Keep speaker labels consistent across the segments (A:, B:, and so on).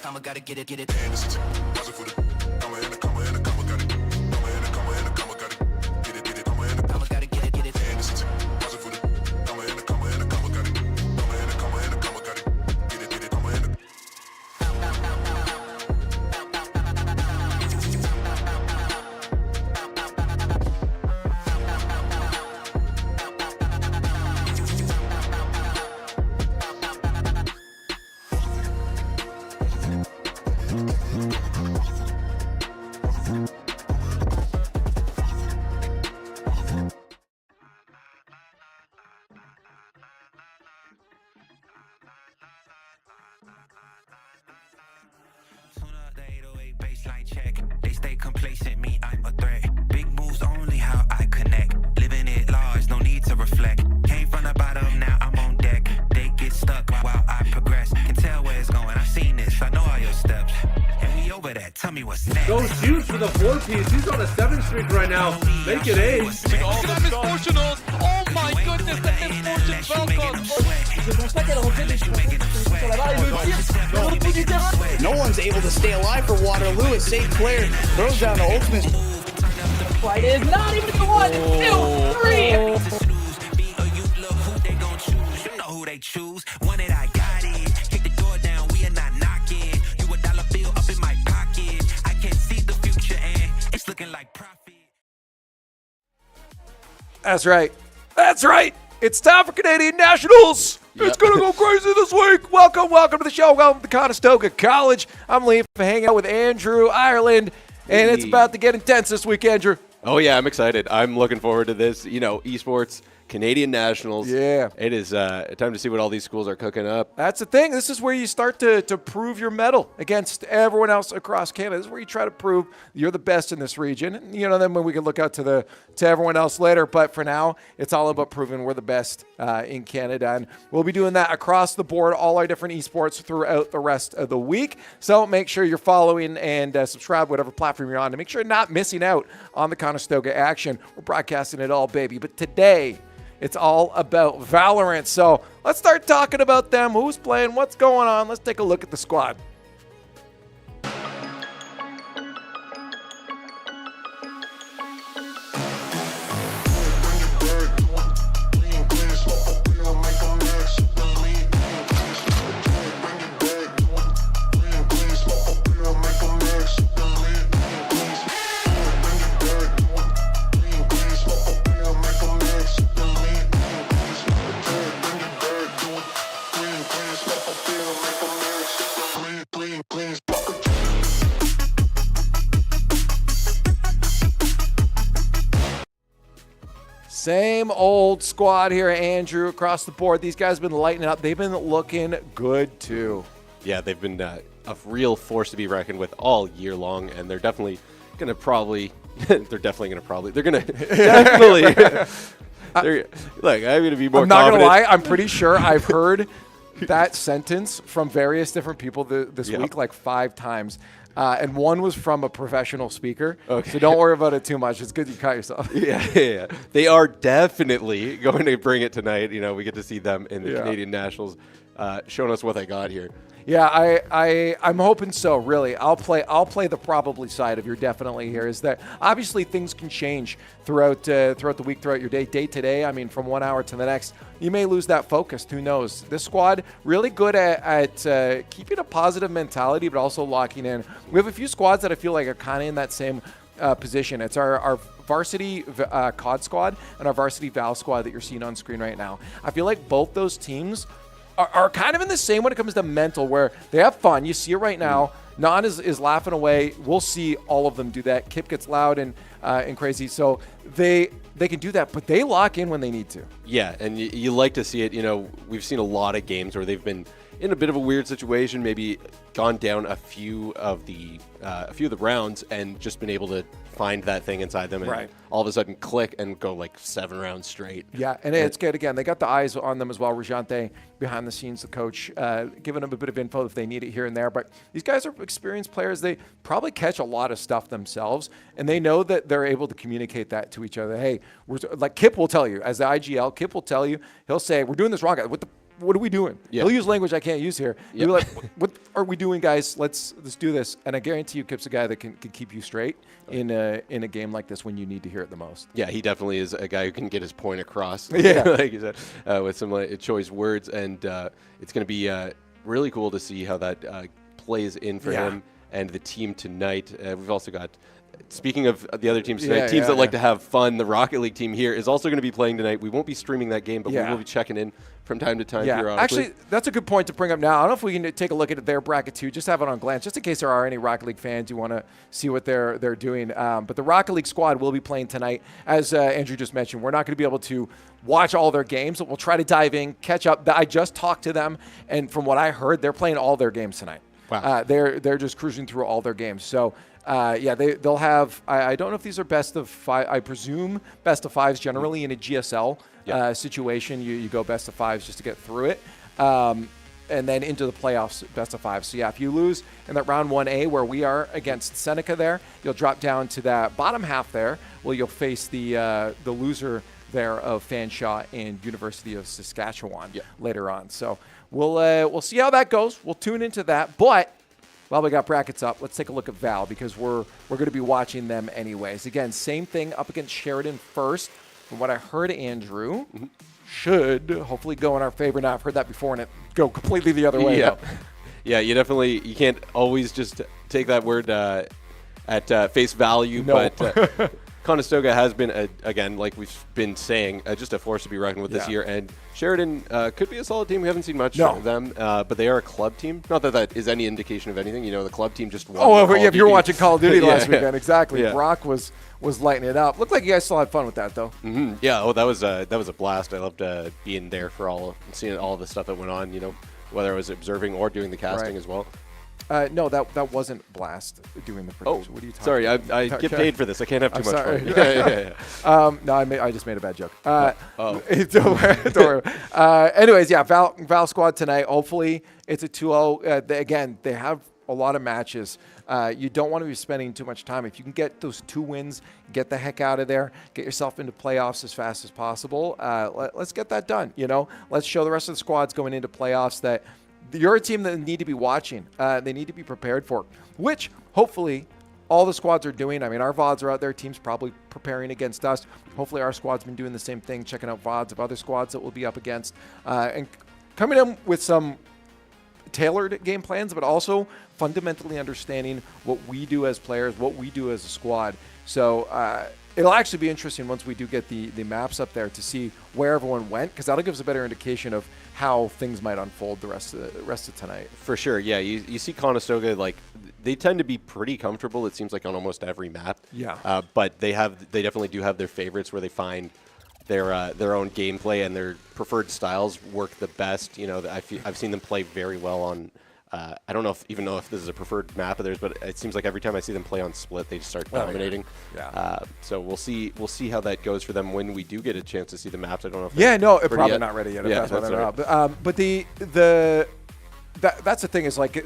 A: I'ma gotta get it.
B: They stay complacent, me, I'm a threat. Big moves only how I connect. Living it large, no need to reflect. Came from the bottom, now I'm on deck. They get stuck while I progress. Can tell where it's going, I've seen this, I know all your steps. And we over that, tell me what's next.
C: Goes huge for the 4-piece. He's on a 7 streak right now. Make it 8.
D: Look at the misfortunals. Oh my goodness, the misfortune Falcons.
E: Je constate qu'elle refait des choses sur la barre et le tir de l'autre bout du terrain.
F: No one's able to stay alive for Waterloo as St. Clair throws down the ultimate.
E: It is not even the 1, 2, 3.
B: You know who they choose. One that I got it. Kick the door down, we are not knocking. You a dollar bill up in my pocket. I can see the future and it's looking like profit.
G: That's right. That's right. It's time for Canadian Nationals. Yep. It's going to go crazy this week. Welcome to the show. Welcome to Conestoga College. I'm Lee, hanging out with Andrew, Ireland, and it's about to get intense this week, Andrew.
H: Oh, yeah, I'm excited. I'm looking forward to this. You know, esports, Canadian Nationals.
G: Yeah.
H: It is time to see what all these schools are cooking up.
G: That's the thing. This is where you start to prove your mettle against everyone else across Canada. This is where you try to prove you're the best in this region. You know, then when we can look out to everyone else later. But for now, it's all about proving we're the best in Canada. And we'll be doing that across the board, all our different esports throughout the rest of the week. So make sure you're following and subscribe whatever platform you're on to make sure you're not missing out on the Conestoga action. We're broadcasting it all, baby. But today, it's all about Valorant. So let's start talking about them. Who's playing? What's going on? Let's take a look at the squad. Same old squad here, Andrew, across the board. These guys have been lighting up. They've been looking good, too.
H: Yeah, they've been a real force to be reckoned with all year long, and they're definitely going to probably – they're going to definitely – look, I'm going to be more confident.
G: I'm not going to lie. I'm pretty sure I've heard that sentence from various different people this week like 5 times. And one was from a professional speaker. Okay. So don't worry about it too much. It's good you caught yourself.
H: Yeah. They are definitely going to bring it tonight. You know, we get to see them in the Canadian Nationals showing us what they got here.
G: Yeah, I'm hoping so, really. I'll play the probably side of you're definitely here. Is that obviously things can change throughout the week, throughout your day to day. I mean, from 1 hour to the next, you may lose that focus. Who knows? This squad really good at keeping a positive mentality, but also locking in. We have a few squads that I feel like are kind of in that same position. It's our varsity COD squad and our varsity Val squad that you're seeing on screen right now. I feel like both those teams are kind of in the same when it comes to mental, where they have fun. You see it right now. Nan is laughing away. We'll see all of them do that. Kip gets loud and crazy. So they can do that, but they lock in when they need to.
H: Yeah, and you like to see it. You know, we've seen a lot of games where they've been in a bit of a weird situation, maybe gone down a few of the rounds and just been able to find that thing inside them and all of a sudden click and go like 7 rounds straight.
G: Yeah, and it's good. Again, they got the eyes on them as well. Rajante behind the scenes, the coach, giving them a bit of info if they need it here and there. But these guys are experienced players. They probably catch a lot of stuff themselves, and they know that they're able to communicate that to each other. Hey, like Kip will tell you, as the IGL, Kip will tell you, he'll say, we're doing this wrong. What are we doing?
H: Yeah.
G: He'll use language I can't use here. You'll be like, what are we doing, guys? Let's do this. And I guarantee you, Kip's a guy that can keep you straight in a game like this when you need to hear it the most.
H: Yeah, he definitely is a guy who can get his point across.
G: Yeah,
H: like you said, with some choice words, and it's going to be really cool to see how that plays in for him and the team tonight. We've also got. Speaking of the other teams tonight, teams that like to have fun, the Rocket League team here is also going to be playing tonight. We won't be streaming that game, but we will be checking in from time to time.
G: Yeah,
H: periodically.
G: actually, that's a good point to bring up now. I don't know if we can take a look at their bracket too, just have it on glance, just in case there are any Rocket League fans who want to see what they're doing. But the Rocket League squad will be playing tonight. As Andrew just mentioned, we're not going to be able to watch all their games, but we'll try to dive in, catch up. I just talked to them, and from what I heard, they're playing all their games tonight.
H: Wow.
G: They're just cruising through all their games. So. They'll have. I don't know if these are best of 5. I presume best of 5s generally in a GSL situation. You go best of 5s just to get through it, and then into the playoffs best of 5. So if you lose in that round 1A where we are against Seneca, there you'll drop down to that bottom half there. Well, you'll face the loser there of Fanshawe and University of Saskatchewan later on. So we'll see how that goes. We'll tune into that, but. While we got brackets up, let's take a look at Val because we're going to be watching them anyways. Again, same thing up against Sheridan first. From what I heard, Andrew should hopefully go in our favor. Now, I've heard that before and it go completely the other way.
H: Yeah, you can't always just take that word at face value, but Conestoga has been, again, like we've been saying, just a force to be reckoned with this year. And Sheridan could be a solid team. We haven't seen much of them, but they are a club team. Not that that is any indication of anything. You know, the club team just won.
G: If you were watching Call of Duty last weekend, exactly.
H: Yeah.
G: Brock was lighting it up. Looked like you guys still had fun with that, though.
H: Mm-hmm. Yeah, that was a blast. I loved being there for seeing all the stuff that went on, you know, whether I was observing or doing the casting as well.
G: No, that wasn't Blast doing the production. What are you talking
H: sorry,
G: about?
H: I get paid for this. I can't have too much
G: fun. No, I just made a bad joke. Don't worry. Anyways, Val squad tonight. Hopefully, it's a 2-0. Again, they have a lot of matches. You don't want to be spending too much time. If you can get those 2 wins, get the heck out of there, get yourself into playoffs as fast as possible. Let's get that done. You know, let's show the rest of the squads going into playoffs that you're a team that need to be watching. They need to be prepared for, which hopefully all the squads are doing. I mean, our VODs are out there. Teams probably preparing against us. Hopefully our squad's been doing the same thing, checking out VODs of other squads that we'll be up against, and coming in with some tailored game plans, but also fundamentally understanding what we do as players, what we do as a squad. So it'll actually be interesting once we do get the maps up there to see where everyone went, because that'll give us a better indication of how things might unfold the rest of tonight.
H: For sure, yeah. You see Conestoga, like, they tend to be pretty comfortable, it seems like, on almost every map.
G: Yeah.
H: But they definitely do have their favorites where they find their own gameplay and their preferred styles work the best. You know, I've seen them play very well on. I don't even know if this is a preferred map of theirs, but it seems like every time I see them play on Split, they just start dominating.
G: Yeah.
H: So we'll see how that goes for them when we do get a chance to see the maps. I don't know if
G: probably not ready yet.
H: Yeah, that's right.
G: But that's the thing is, like,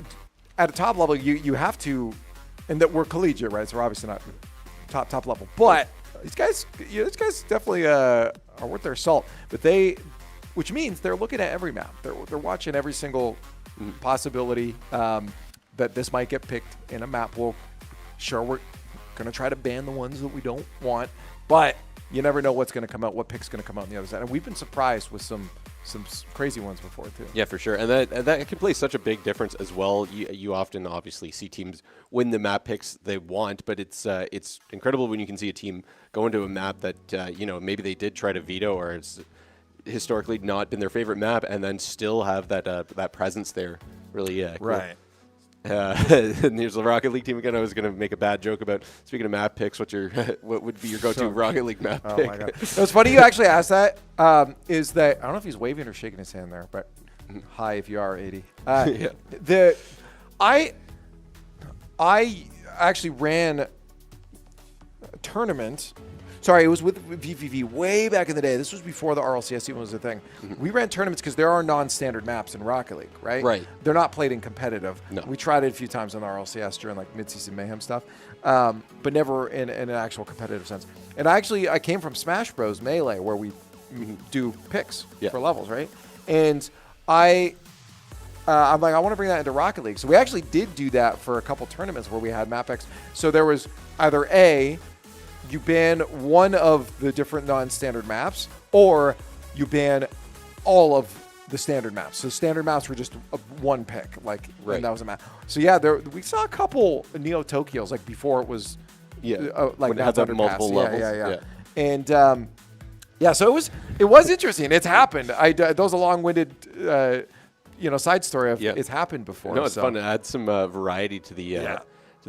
G: at a top level, you have to, and that we're collegiate, right? So we're obviously not top level, but these guys definitely are worth their salt. But which means they're looking at every map. They're watching every single possibility that this might get picked in a map. We're going to try to ban the ones that we don't want, but you never know what's going to come out, what pick's going to come out on the other side. And we've been surprised with some crazy ones before too.
H: Yeah, for sure. And that can play such a big difference as well. You often obviously see teams win the map picks they want, but it's incredible when you can see a team go into a map that maybe they did try to veto, or it's historically not been their favorite map, and then still have that presence there. Really, cool.
G: Right.
H: And here's the Rocket League team again. I was going to make a bad joke about, speaking of map picks, what would be your go-to Rocket League map pick?
G: Oh my God. It's funny you actually asked that. Is that, I don't know if he's waving or shaking his hand there, but Hi, if you are 80.
H: Yeah.
G: I actually ran a tournament. Sorry, it was with VVV way back in the day. This was before the RLCS even was a thing. We ran tournaments because there are non-standard maps in Rocket League, right?
H: Right.
G: They're not played in competitive.
H: No.
G: We tried it a few times on the RLCS during like mid-season mayhem stuff, but never in an actual competitive sense. And I came from Smash Bros. Melee where we do picks for levels, right? And I'm like, I want to bring that into Rocket League. So we actually did do that for a couple tournaments where we had map picks. So there was either you ban one of the different non-standard maps, or you ban all of the standard maps. So standard maps were just one pick, and that was a map. So yeah, we saw a couple Neo Tokyos like before it was
H: when it had that multiple levels.
G: Yeah. And so it was interesting. It's happened. That was a long-winded side story of it's happened before.
H: No, it's fun to add some variety to the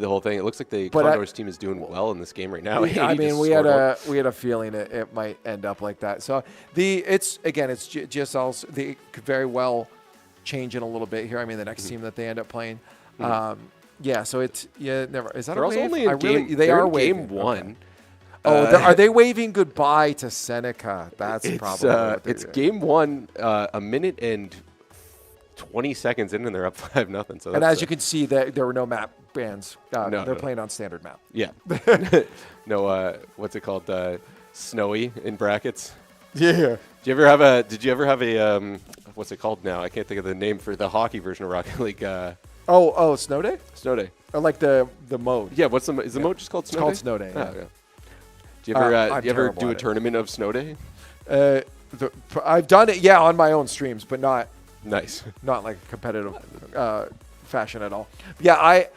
H: whole thing. It looks like the Condors team is doing well in this game right now.
G: I mean, we had a feeling it might end up like that. So it's GSL's. They could very well change it a little bit here. I mean, the next team that they end up playing. So it's never. Is that
H: They're
G: a
H: also
G: wave?
H: only in game.
G: They are
H: game
G: waving.
H: one.
G: Okay. Are they waving goodbye to Seneca? That's probably
H: it's game one. A minute and 20 seconds in, and they're up 5-0. So
G: and as you can see, there were no map bans. They're playing on standard map.
H: Yeah. No. What's it called? Snowy in brackets.
G: Yeah.
H: Did you ever have a what's it called now? I can't think of the name for the hockey version of Rocket League.
G: Snow Day?
H: Snow Day.
G: Or like the mode.
H: Yeah. Is the mode just called Snow Day?
G: It's called Snow Day.
H: Oh,
G: Yeah.
H: Do you ever do a tournament of Snow Day?
G: I've done it, on my own streams, but not
H: nice,
G: not like competitive fashion at all. Yeah, I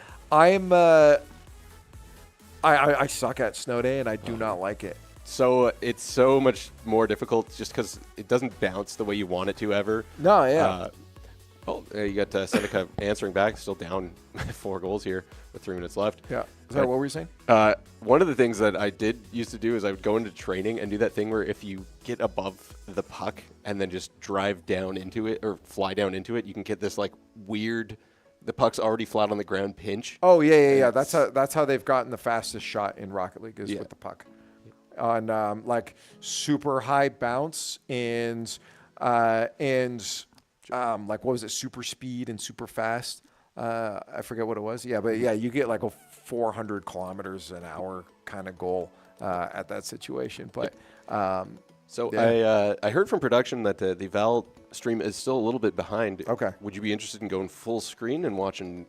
G: suck at Snow Day, and I do not like it.
H: So it's so much more difficult just because it doesn't bounce the way you want it to ever.
G: No, yeah.
H: You got Seneca answering back, still down 4 goals here with 3 minutes left.
G: Yeah. Is that what were you saying?
H: One of the things that I did used to do is I would go into training and do that thing where if you get above the puck and then just drive down into it or fly down into it, you can get this like weird, the puck's already flat on the ground pinch.
G: Oh, yeah. That's how they've gotten the fastest shot in Rocket League is with the puck. On like super high bounce and like what was it, super speed and super fast. I forget what it was. Yeah, but you get like a 400 kilometers an hour kind of goal at that situation. But
H: I heard from production that the Val stream is still a little bit behind.
G: Okay.
H: Would you be interested in going full screen and watching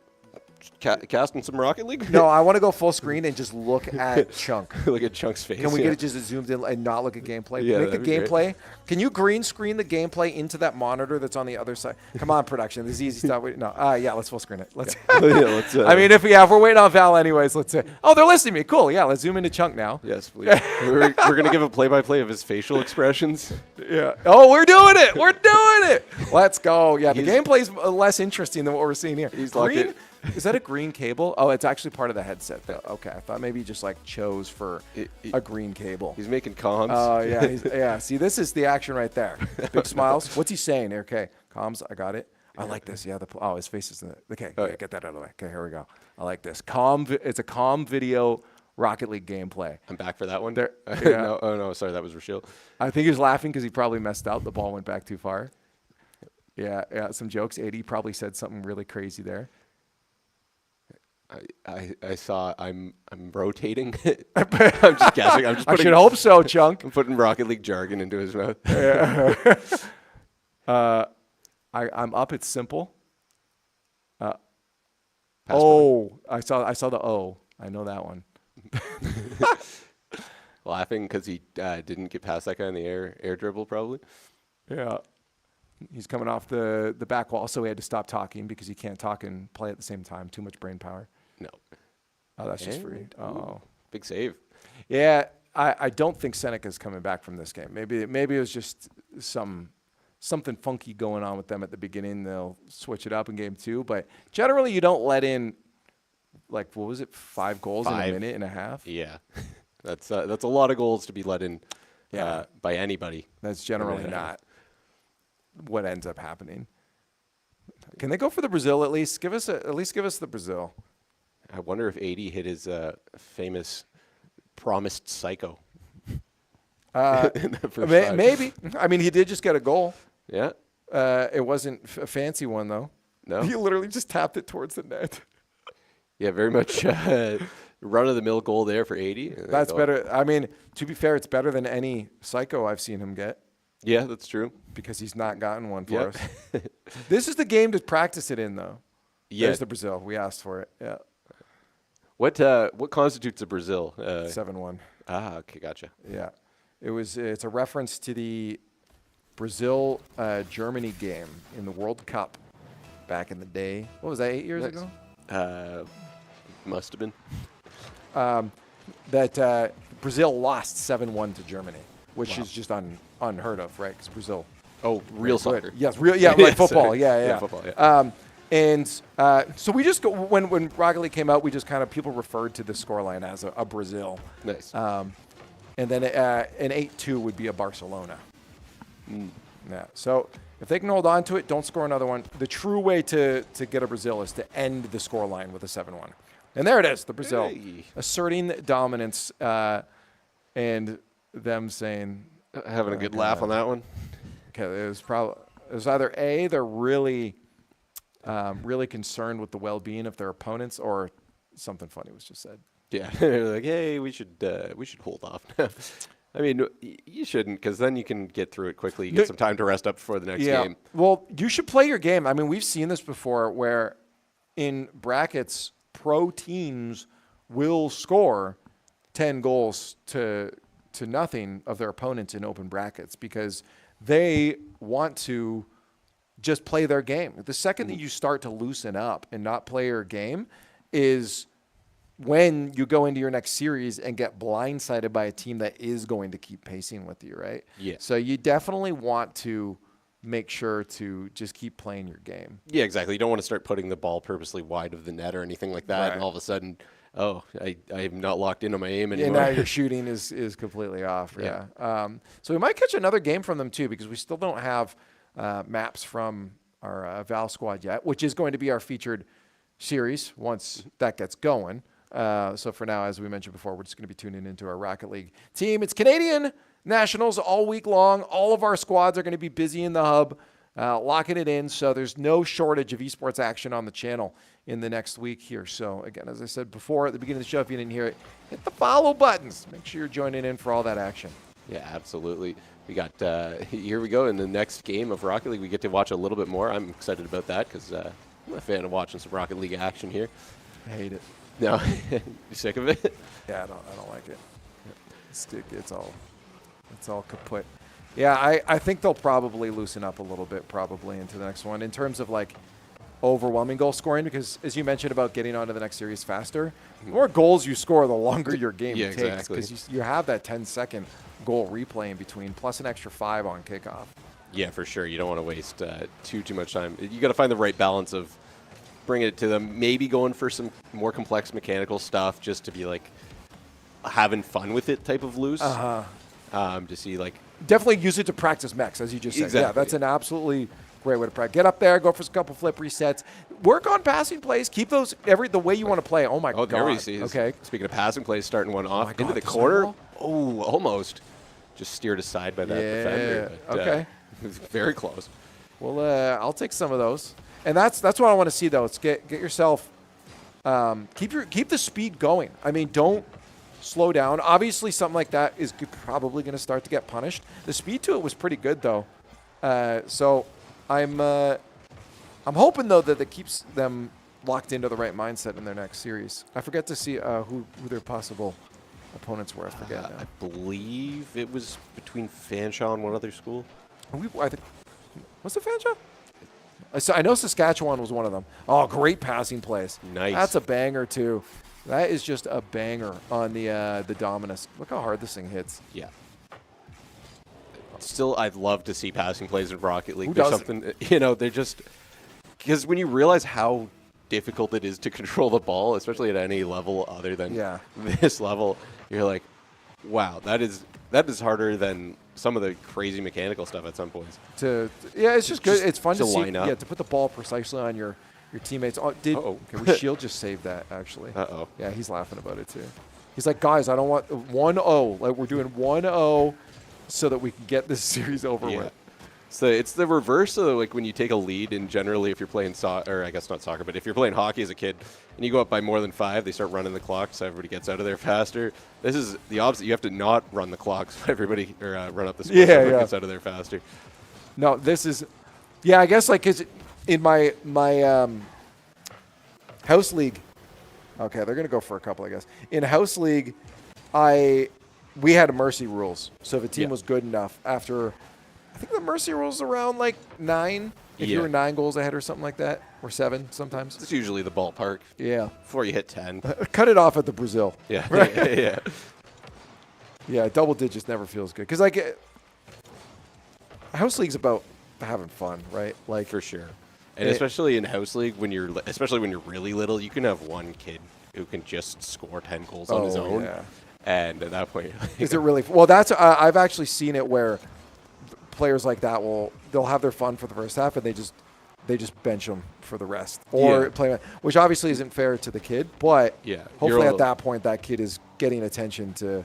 H: casting some Rocket League?
G: No, I want to go full screen and just look at Chunk.
H: Look at Chunk's face.
G: Can we get it just zoomed in and not look at gameplay?
H: Yeah,
G: Make the
H: that'd be
G: gameplay.
H: great.
G: Can you green screen the gameplay into that monitor that's on the other side? Come on, production. This is easy stuff. Let's full screen it. Let's.
H: Let's
G: I mean, if we're waiting on Val anyways, let's say. Oh, they're listening to me. Cool. Yeah, let's zoom into Chunk now.
H: Yes, please. we're gonna give a play-by-play of his facial expressions.
G: Yeah. Oh, we're doing it. We're doing it. Let's go. Yeah, the gameplay's less interesting than what we're seeing here.
H: He's
G: green. Is that a green cable? Oh, it's actually part of the headset, though. Okay, I thought maybe you just like chose for a green cable.
H: He's making comms.
G: Oh, yeah. See, this is the action right there. Big smiles. What's he saying? Okay, comms. I got it. I like this. Yeah. His face is in it. Okay. Get that out of the way. Okay, here we go. I like this. It's a calm video Rocket League gameplay.
H: I'm back for that one.
G: Yeah.
H: No, oh no, sorry, that was Rachel.
G: I think he was laughing because he probably messed up. The ball went back too far. Yeah. Some jokes. 80 probably said something really crazy there.
H: I saw I'm rotating. I'm just guessing.
G: I should hope so, Chunk.
H: I'm putting Rocket League jargon into his mouth.
G: I'm up. It's simple. I saw the O. I know that one.
H: Laughing because he didn't get past that guy in the air dribble probably.
G: Yeah. He's coming off the back wall, so he had to stop talking because he can't talk and play at the same time. Too much brain power.
H: No.
G: Oh, that's just free. Oh.
H: Big save.
G: Yeah, I don't think Seneca's coming back from this game. Maybe it was just something funky going on with them at the beginning. They'll switch it up in game 2. But generally, you don't let in, like, what was it, 5 goals in a minute and a half?
H: Yeah. That's a lot of goals to be let in by anybody.
G: That's generally not what ends up happening. Can they go for the Brazil at least? At least give us the Brazil.
H: I wonder if 80 hit his famous promised psycho. In the first time.
G: Maybe. I mean, he did just get a goal.
H: Yeah.
G: It wasn't a fancy one, though.
H: No.
G: He literally just tapped it towards the net.
H: Yeah, very much run-of-the-mill goal there for 80.
G: That's better. I mean, to be fair, it's better than any psycho I've seen him get.
H: Yeah, that's true.
G: Because he's not gotten one for us. This is the game to practice it in, though.
H: Yeah.
G: There's the Brazil. We asked for it. Yeah.
H: What constitutes a Brazil?
G: 7-1.
H: Ah, okay, gotcha.
G: Yeah. It's a reference to the Brazil Germany game in the World Cup back in the day. What was that, 8 years ago?
H: Must have been.
G: That Brazil lost 7-1 to Germany, which is just unheard of, right? Because Brazil.
H: Oh, real soccer.
G: Yes, real. Yeah, like football. Yeah.
H: Football. Yeah.
G: And so we just when Rocket League came out, we just kind of people referred to the scoreline as a Brazil.
H: Nice.
G: And then an 8-2 would be a Barcelona. Yeah. So if they can hold on to it, don't score another one. The true way to get a Brazil is to end the scoreline with a 7-1. And there it is, the Brazil asserting dominance and them saying
H: having a good laugh on that one.
G: Okay, it was either A, they're really concerned with the well-being of their opponents, or something funny was just said.
H: Yeah, they're like, hey, we should hold off now. I mean, you shouldn't, because then you can get through it quickly. You get some time to rest up before the next game.
G: Well, you should play your game. I mean, we've seen this before where in brackets, pro teams will score 10 goals to nothing of their opponents in open brackets because they want to just play their game. The second that you start to loosen up and not play your game is when you go into your next series and get blindsided by a team that is going to keep pacing with you, right?
H: Yeah.
G: So you definitely want to make sure to just keep playing your game.
H: Yeah, exactly. You don't want to start putting the ball purposely wide of the net or anything like that,
G: Right.
H: And all of a sudden, I am not locked into my aim anymore.
G: And now your shooting is completely off. Yeah. So we might catch another game from them too, because we still don't have maps from our Val squad yet, which is going to be our featured series once that gets going. So for now, as we mentioned before, we're just going to be tuning into our Rocket League team. It's Canadian Nationals all week long. All of our squads are going to be busy in the hub, locking it in. So there's no shortage of esports action on the channel in the next week here. So again, as I said before at the beginning of the show, if you didn't hear it, hit the follow buttons. Make sure you're joining in for all that action.
H: Yeah, absolutely. We got here we go in the next game of Rocket League. We get to watch a little bit more. I'm excited about that because I'm a fan of watching some Rocket League action here.
G: I hate it.
H: No, you sick of it?
G: Yeah, I don't like it. It's all kaput. Yeah, I think they'll probably loosen up a little bit probably into the next one in terms of like overwhelming goal scoring, because as you mentioned about getting onto the next series faster, the more goals you score, the longer your game takes,
H: exactly.
G: because you have that 10-second goal replay in between plus an extra 5 on kickoff.
H: Yeah, for sure. You don't want to waste too much time. You got to find the right balance of bringing it to them, maybe going for some more complex mechanical stuff just to be like having fun with it type of loose. To see like
G: definitely use it to practice mechs, as you just said.
H: Exactly.
G: Yeah, that's an absolutely great way to practice. Get up there, go for a couple flip resets, work on passing plays, keep those the way you want to play. Oh my god!
H: There we see.
G: Okay.
H: Speaking of passing plays, starting one off
G: God,
H: into the
G: does
H: corner.
G: that
H: Oh, almost just steered aside by that defender. But,
G: okay.
H: It was very close.
G: Well, I'll take some of those, and that's what I want to see though. It's get yourself keep the speed going. I mean, don't slow down. Obviously, something like that is probably going to start to get punished. The speed to it was pretty good though, so I'm hoping though that it keeps them locked into the right mindset in their next series. I forget to see who their possible opponents were. I forget now.
H: I believe it was between Fanshawe and one other school.
G: I think was it Fanshawe? I know Saskatchewan was one of them. Oh, great passing plays.
H: Nice.
G: That's a banger too. That is just a banger on the Dominus. Look how hard this thing hits.
H: Yeah. Still, I'd love to see passing plays in Rocket League.
G: Who
H: There's
G: doesn't?
H: something, they're just because when you realize how difficult it is to control the ball, especially at any level other than this level, you're like, wow, that is harder than some of the crazy mechanical stuff at some points.
G: It's just good. It's fun to see.
H: line up.
G: Yeah, to put the ball precisely on your teammates. Okay, Shield just saved that actually. Yeah, he's laughing about it too. He's like, guys, I don't want 1-0. Like we're doing 1-0 so that we can get this series over with.
H: So it's the reverse of like when you take a lead, and generally if you're playing soccer, or I guess not soccer, but if you're playing hockey as a kid and you go up by more than 5, they start running the clock so everybody gets out of there faster. This is the opposite. You have to not run the clock so everybody run up the score so everybody gets out of there faster.
G: No, this is, I guess like in my house league. Okay, they're gonna go for a couple, I guess. In house league, we had mercy rules. So if a team was good enough after. I think the mercy rule's around like 9, if you were 9 goals ahead or something like that, or 7 sometimes.
H: It's usually the ballpark.
G: Yeah.
H: Before you hit 10.
G: Cut it off at the Brazil.
H: Yeah.
G: Right? Yeah, double digits never feels good. Because like, house league's about having fun, right? Like
H: for sure. And especially in house league, especially when you're really little, you can have one kid who can just score 10 goals on his own.
G: Yeah.
H: And at that point,
G: is it really? Well, that's I've actually seen it where players like that they'll have their fun for the first half and they just bench them for the rest or play, which obviously isn't fair to the kid, but hopefully at that point that kid is getting attention to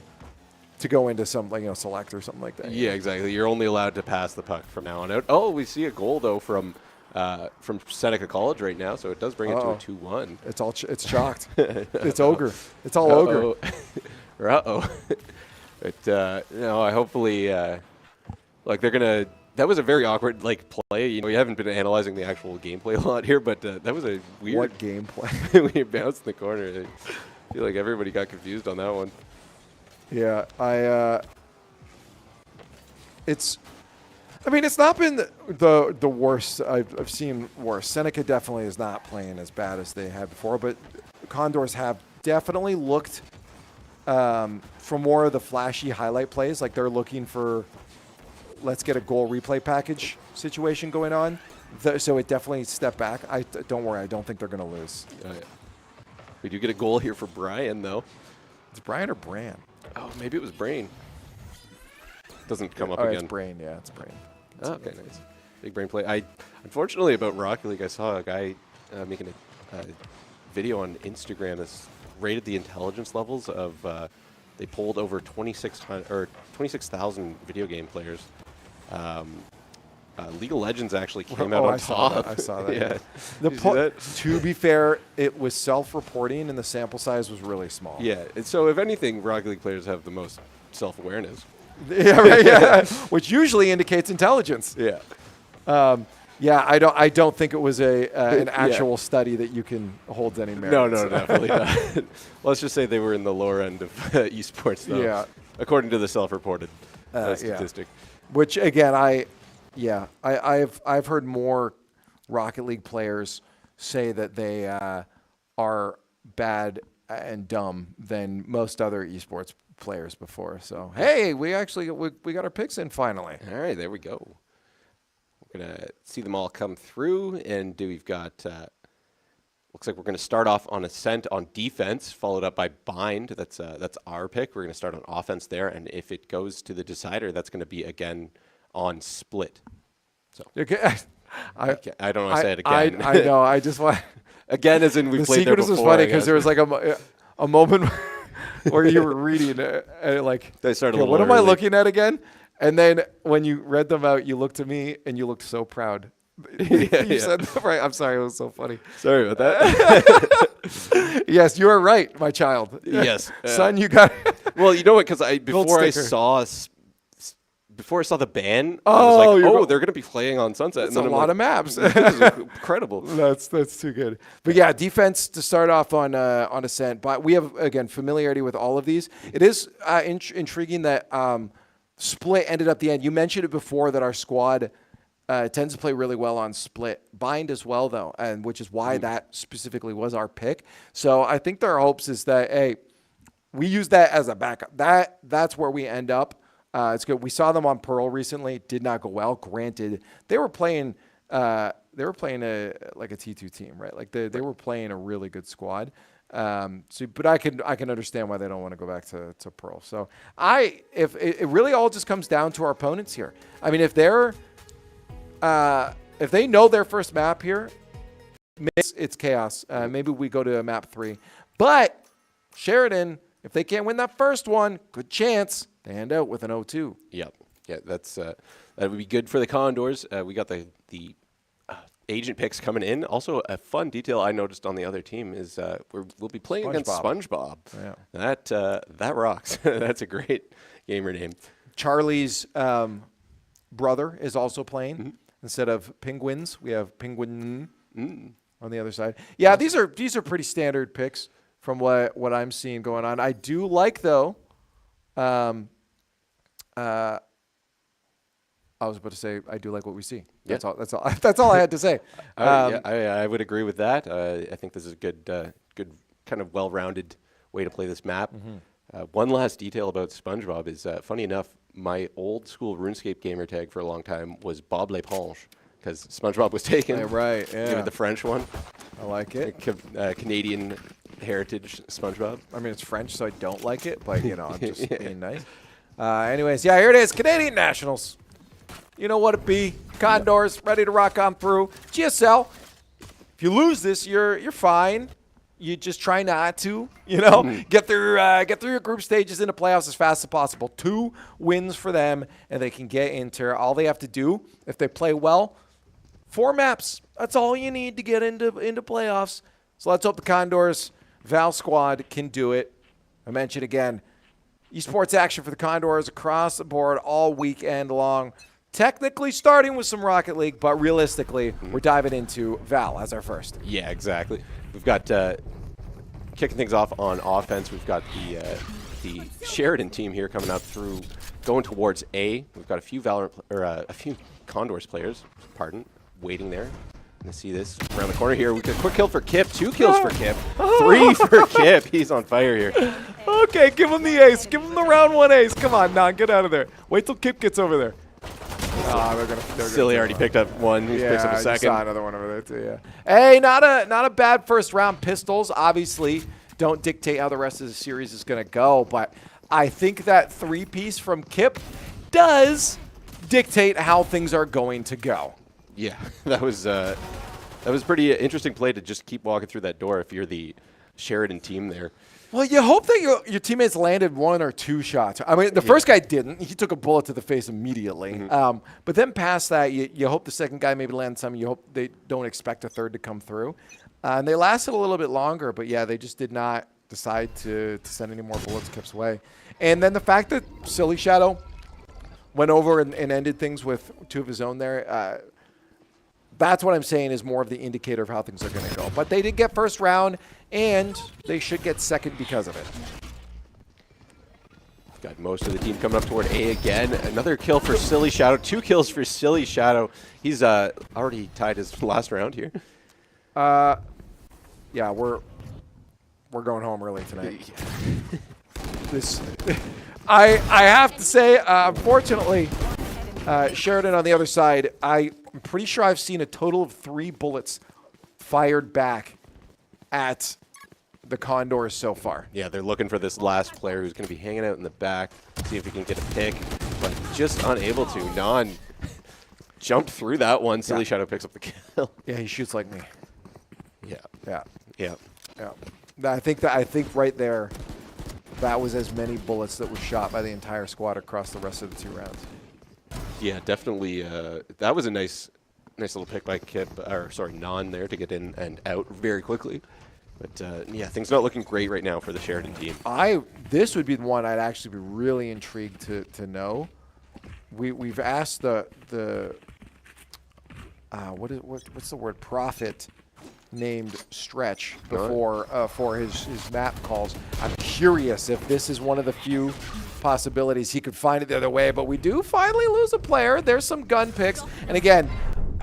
G: go into some select or something like that.
H: Yeah, exactly. You're only allowed to pass the puck from now on out. Oh, we see a goal though from Conestoga College right now, so it does bring it to a 2-1.
G: It's chalked. It's ogre. It's all ogre.
H: But I hopefully. Like they're gonna. That was a very awkward play. We haven't been analyzing the actual gameplay a lot here, but that was a weird.
G: What gameplay?
H: When you bounced in the corner, I feel like everybody got confused on that one.
G: Yeah, it's not been the worst. I've seen worse. Seneca definitely is not playing as bad as they had before, but Condors have definitely looked for more of the flashy highlight plays. Like they're looking for. Let's get a goal replay package situation going on. So it definitely stepped back. Don't worry. I don't think they're going to lose.
H: We do get a goal here for Brian, though.
G: It's Brian or Bran?
H: Oh, maybe it was Brain. Doesn't come up again.
G: It's Brain. Yeah, it's Brain.
H: Okay, nice. Big brain play. Unfortunately, about Rocket League, I saw a guy making a video on Instagram that's rated the intelligence levels of. They polled over 26,000 video game players. League of Legends actually came out on top.
G: I saw that.
H: Yeah.
G: To be fair, it was self-reporting and the sample size was really small.
H: Yeah. And so if anything, Rocket League players have the most self-awareness.
G: Yeah, right. Yeah. Which usually indicates intelligence.
H: Yeah.
G: I don't think it was an actual study that you can hold any merit.
H: No, definitely not. Let's just say they were in the lower end of esports, though.
G: Yeah.
H: According to the self-reported statistic.
G: Which again, I've heard more Rocket League players say that they are bad and dumb than most other esports players before. So hey, we got our picks in finally.
H: All right, there we go. We're going to see them all come through, and we've got, looks like we're going to start off on Ascent on defense, followed up by Bind. That's our pick. We're going to start on offense there, and if it goes to the decider, that's going to be, again, on Split. So
G: okay.
H: I don't want to say it again.
G: I know. I just want...
H: Again, as in we played there before.
G: The secret is funny because there was like a moment where you were reading and like,
H: they started
G: what am I looking at again? And then when you read them out, you looked at me and you looked so proud. You said them right. I'm sorry. It was so funny.
H: Sorry about that.
G: Yes, you are right, my child.
H: Yes.
G: Son, you got it.
H: Well, you know what? Because before I saw the ban, I was like, they're going to be playing on Sunset.
G: It's a lot of maps.
H: This is incredible.
G: That's too good. But yeah, defense to start off on Ascent. But we have, again, familiarity with all of these. It is intriguing that Split ended up the end. You mentioned it before that our squad tends to play really well on Split. Bind as well, though, and which is why that specifically was our pick. So I think their hopes is that, hey, we use that as a backup. That's where we end up. It's good. We saw them on Pearl recently. It did not go well. Granted, they were playing like a T2 team, right? Like they were playing a really good squad. But I can understand why they don't want to go back to Pearl. So if it really all just comes down to our opponents here. I mean, if they know their first map here, it's chaos. Maybe we go to map 3. But Sheridan, if they can't win that first one, good chance they end out with an 0-2.
H: Yep. Yeah, that would be good for the Condors. We got the agent picks coming in. Also, a fun detail I noticed on the other team is we'll be playing against SpongeBob. Yeah. That rocks. That's a great gamer name.
G: Charlie's brother is also playing. Instead of Penguins, we have Penguin on the other side. Yeah, these are pretty standard picks from what I'm seeing going on. I do like though. I was about to say I do like what we see. That's all. That's all I had to say.
H: I would agree with that. I think this is a good kind of well-rounded way to play this map. One last detail about SpongeBob is, funny enough, my old school RuneScape gamer tag for a long time was Bob L'Éponge because SpongeBob was taken.
G: Right. Yeah.
H: Give it the French one.
G: I like it.
H: Canadian heritage SpongeBob.
G: I mean, it's French, so I don't like it, but I'm just being nice. Anyways, here it is, Canadian Nationals. You know what it be. Condors ready to rock on through. GSL, if you lose this, you're fine. You just try not to, get through your group stages into playoffs as fast as possible. 2 wins for them, and they can get into. All they have to do, if they play well, 4 maps. That's all you need to get into playoffs. So let's hope the Condors Val squad can do it. I mentioned again, esports action for the Condors across the board all weekend long. Technically starting with some Rocket League, but realistically, we're diving into Val as our first.
H: Yeah, exactly. We've got kicking things off on offense. We've got the Sheridan team here coming up through, going towards A. We've got a few a few Condors players, waiting there. Let's see this around the corner here. We got a quick kill for Kip, 2 kills for Kip, 3 for Kip. He's on fire here.
G: Okay, give him the ace. Give him the round 1 ace. Come on, Nan, get out of there. Wait till Kip gets over there. They're
H: Silly already picked up one. He picks up a second.
G: Saw another one over there too. Yeah. Hey, not a bad first round. Pistols obviously don't dictate how the rest of the series is going to go, but I think that 3-piece from Kip does dictate how things are going to go.
H: Yeah, that was pretty interesting play to just keep walking through that door if you're the Sheridan team there.
G: Well, you hope that your teammates landed 1 or 2 shots. I mean, the first guy didn't. He took a bullet to the face immediately. But then past that, you hope the second guy maybe lands some. You hope they don't expect a third to come through. And they lasted a little bit longer, but yeah, they just did not decide to send any more bullets Kip's way. And then the fact that Silly Shadow went over and ended things with 2 of his own there, that's what I'm saying is more of the indicator of how things are going to go. But they did get first round, and they should get second because of it.
H: Got most of the team coming up toward A again. Another kill for Silly Shadow. 2 kills for Silly Shadow. He's already tied his last round here.
G: Yeah, we're going home early tonight. I have to say, unfortunately, Sheridan on the other side, I'm pretty sure I've seen a total of 3 bullets fired back at the Condors so far.
H: Yeah, they're looking for this last player who's going to be hanging out in the back, see if he can get a pick, but just unable to. Nan jumped through that one. Silly Shadow picks up the kill.
G: Yeah, he shoots like me.
H: Yeah.
G: I think right there, that was as many bullets that were shot by the entire squad across the rest of the 2 rounds.
H: Yeah, definitely. That was a nice little pick by Nan there to get in and out very quickly. But yeah, things not looking great right now for the Sheridan team.
G: This would be the one I'd actually be really intrigued to know. We've asked the what's the word, prophet named Stretch before for his map calls. I'm curious if this is one of the few possibilities he could find it the other way, but we do finally lose a player. There's some gun picks, and again,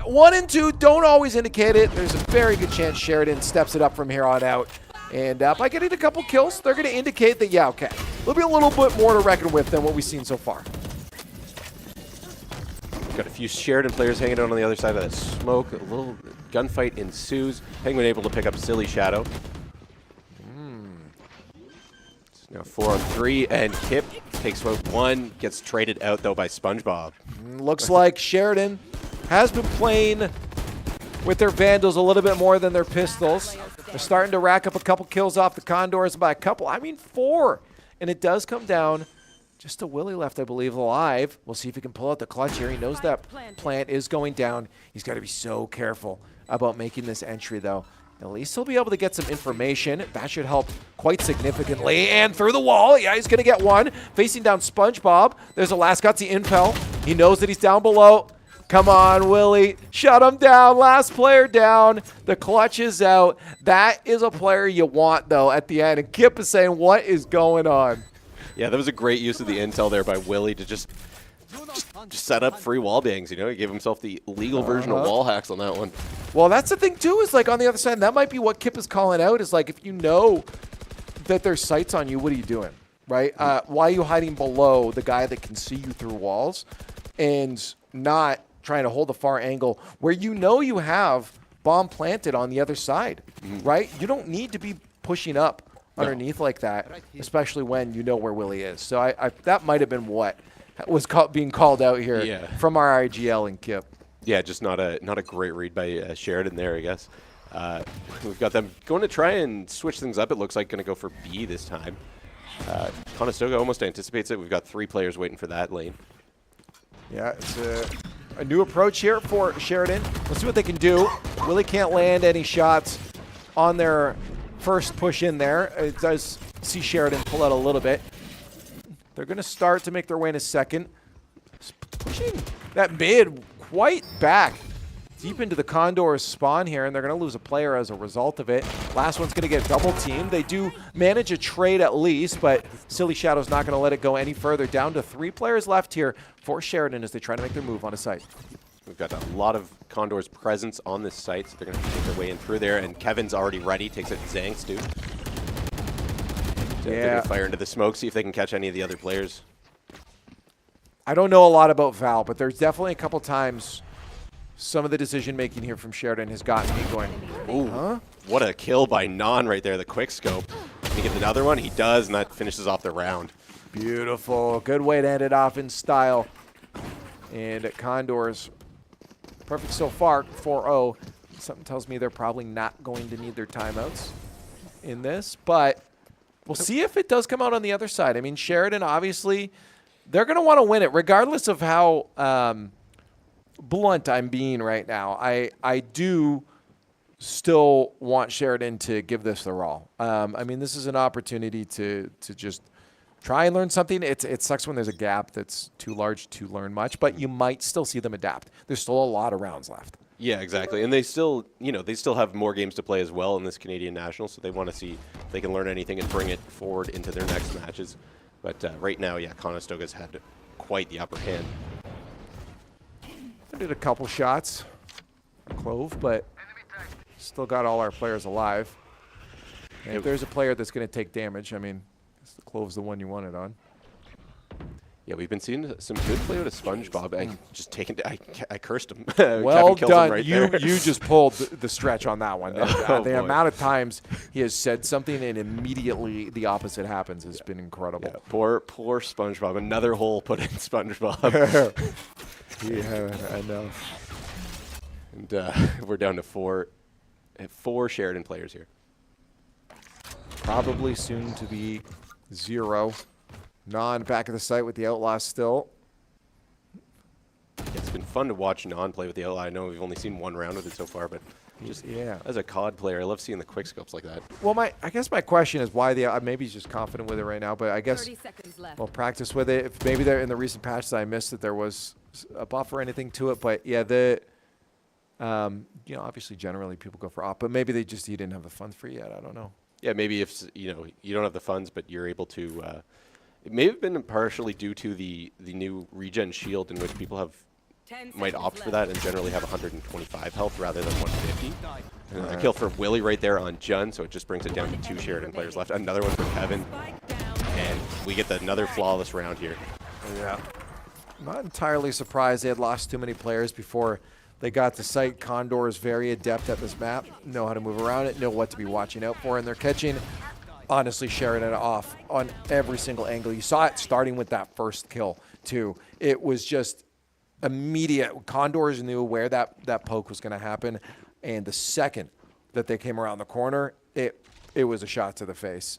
G: 1 and 2 don't always indicate it. There's a very good chance Sheridan steps it up from here on out, and by getting a couple kills, they're going to indicate that, yeah, okay, there'll be a little bit more to reckon with than what we've seen so far.
H: Got a few Sheridan players hanging out on the other side of that smoke. A little gunfight ensues. Penguin able to pick up Silly Shadow. Now 4-on-3, and Kip takes out one, gets traded out though by SpongeBob.
G: Looks like Sheridan has been playing with their Vandals a little bit more than their pistols. They're starting to rack up a couple kills off the Condors by a couple. I mean 4. And it does come down just to Willie left, I believe, alive. We'll see if he can pull out the clutch here. He knows that plant is going down. He's got to be so careful about making this entry, though. At least he'll be able to get some information. That should help quite significantly. And through the wall. Yeah, he's going to get one. Facing down SpongeBob. There's a last gutsy impel. He knows that he's down below. Come on, Willie. Shut him down. Last player down. The clutch is out. That is a player you want, though, at the end. And Kip is saying, what is going on?
H: Yeah, that was a great use of the intel there by Willie to just set up free wall bangs, you know? He gave himself the legal version of wall hacks on that one.
G: Well, that's the thing, too, is like on the other side, that might be what Kip is calling out, is like if you know that there's sights on you, what are you doing, right? Why are you hiding below the guy that can see you through walls and not trying to hold a far angle where you know you have bomb planted on the other side, right? You don't need to be pushing up underneath like that, especially when you know where Willie is. So that might have been what was being called out here from our IGL and Kip.
H: Yeah, just not a great read by Sheridan there, I guess. We've got them going to try and switch things up. It looks like going to go for B this time. Conestoga almost anticipates it. We've got 3 players waiting for that lane.
G: Yeah, it's a new approach here for Sheridan. Let's see what they can do. Willie can't land any shots on their first push in there. It does see Sheridan pull out a little bit. They're going to start to make their way in a second. Pushing that mid quite back deep into the Condors spawn here, and they're going to lose a player as a result of it. Last one's going to get double teamed. They do manage a trade at least, but Silly Shadow's not going to let it go any further. Down to 3 players left here for Sheridan as they try to make their move on a site.
H: We've got a lot of Condors presence on this site, so they're going to take their way in through there, and Kevin's already ready. Takes it to Zang's, dude. They're going to fire into the smoke, see if they can catch any of the other players.
G: I don't know a lot about Val, but there's definitely a couple times some of the decision-making here from Sheridan has gotten me going,
H: ooh, what a kill by Non right there, the quick scope. Can he get another one? He does, and that finishes off the round.
G: Beautiful. Good way to end it off in style. And at Condors, perfect so far, 4-0. Something tells me they're probably not going to need their timeouts in this, but we'll see if it does come out on the other side. I mean, Sheridan, obviously, they're going to want to win it, regardless of how blunt I'm being right now. I do still want Sheridan to give this their all. I mean, this is an opportunity to just try and learn something. It sucks when there's a gap that's too large to learn much, but you might still see them adapt. There's still a lot of rounds left.
H: Yeah, exactly. And they still, they still have more games to play as well in this Canadian National, so they want to see if they can learn anything and bring it forward into their next matches. But right now, yeah, Conestoga's had quite the upper hand.
G: I did a couple shots, Clove, but still got all our players alive. And if there's a player that's going to take damage, I mean, Clove's the one you wanted on.
H: Yeah, we've been seeing some good play out of SpongeBob. I cursed him.
G: Well
H: Kevin
G: done.
H: Right
G: you
H: there.
G: just pulled the stretch on that one.
H: Oh,
G: the
H: boy.
G: amount of times he has said something and immediately the opposite happens has been incredible.
H: Yeah, poor SpongeBob. Another hole put in SpongeBob.
G: Yeah, I know.
H: And we're down to 4 Sheridan players here.
G: Probably soon to be 0. Non back of the site with the Outlaws still.
H: Yeah, it's been fun to watch Non play with the Outlaw. I know we've only seen 1 round with it so far, but just as a COD player, I love seeing the quick scopes like that.
G: Well, I guess my question is why maybe he's just confident with it right now, but I guess
I: 30 seconds left.
G: we'll practice with it. If maybe there in the recent patches I missed that there was a buff or anything to it, but yeah, obviously generally people go for op, but maybe he didn't have the funds for it yet. I don't know.
H: Yeah, maybe if you don't have the funds, but you're able to. It may have been partially due to the new regen shield, in which people might opt for that and generally have 125 health rather than 150. And a kill for Willie right there on Jun, so it just brings it down to 2 Sheridan players left. Another one for Kevin, and we get another flawless round here.
G: Yeah. Not entirely surprised they had lost too many players before they got to site. Condor is very adept at this map, know how to move around it, know what to be watching out for, and they're catching honestly Sheridan off on every single angle. You saw it starting with that first kill too. It was just immediate. Condors knew where that poke was going to happen, and the second that they came around the corner, it was a shot to the face.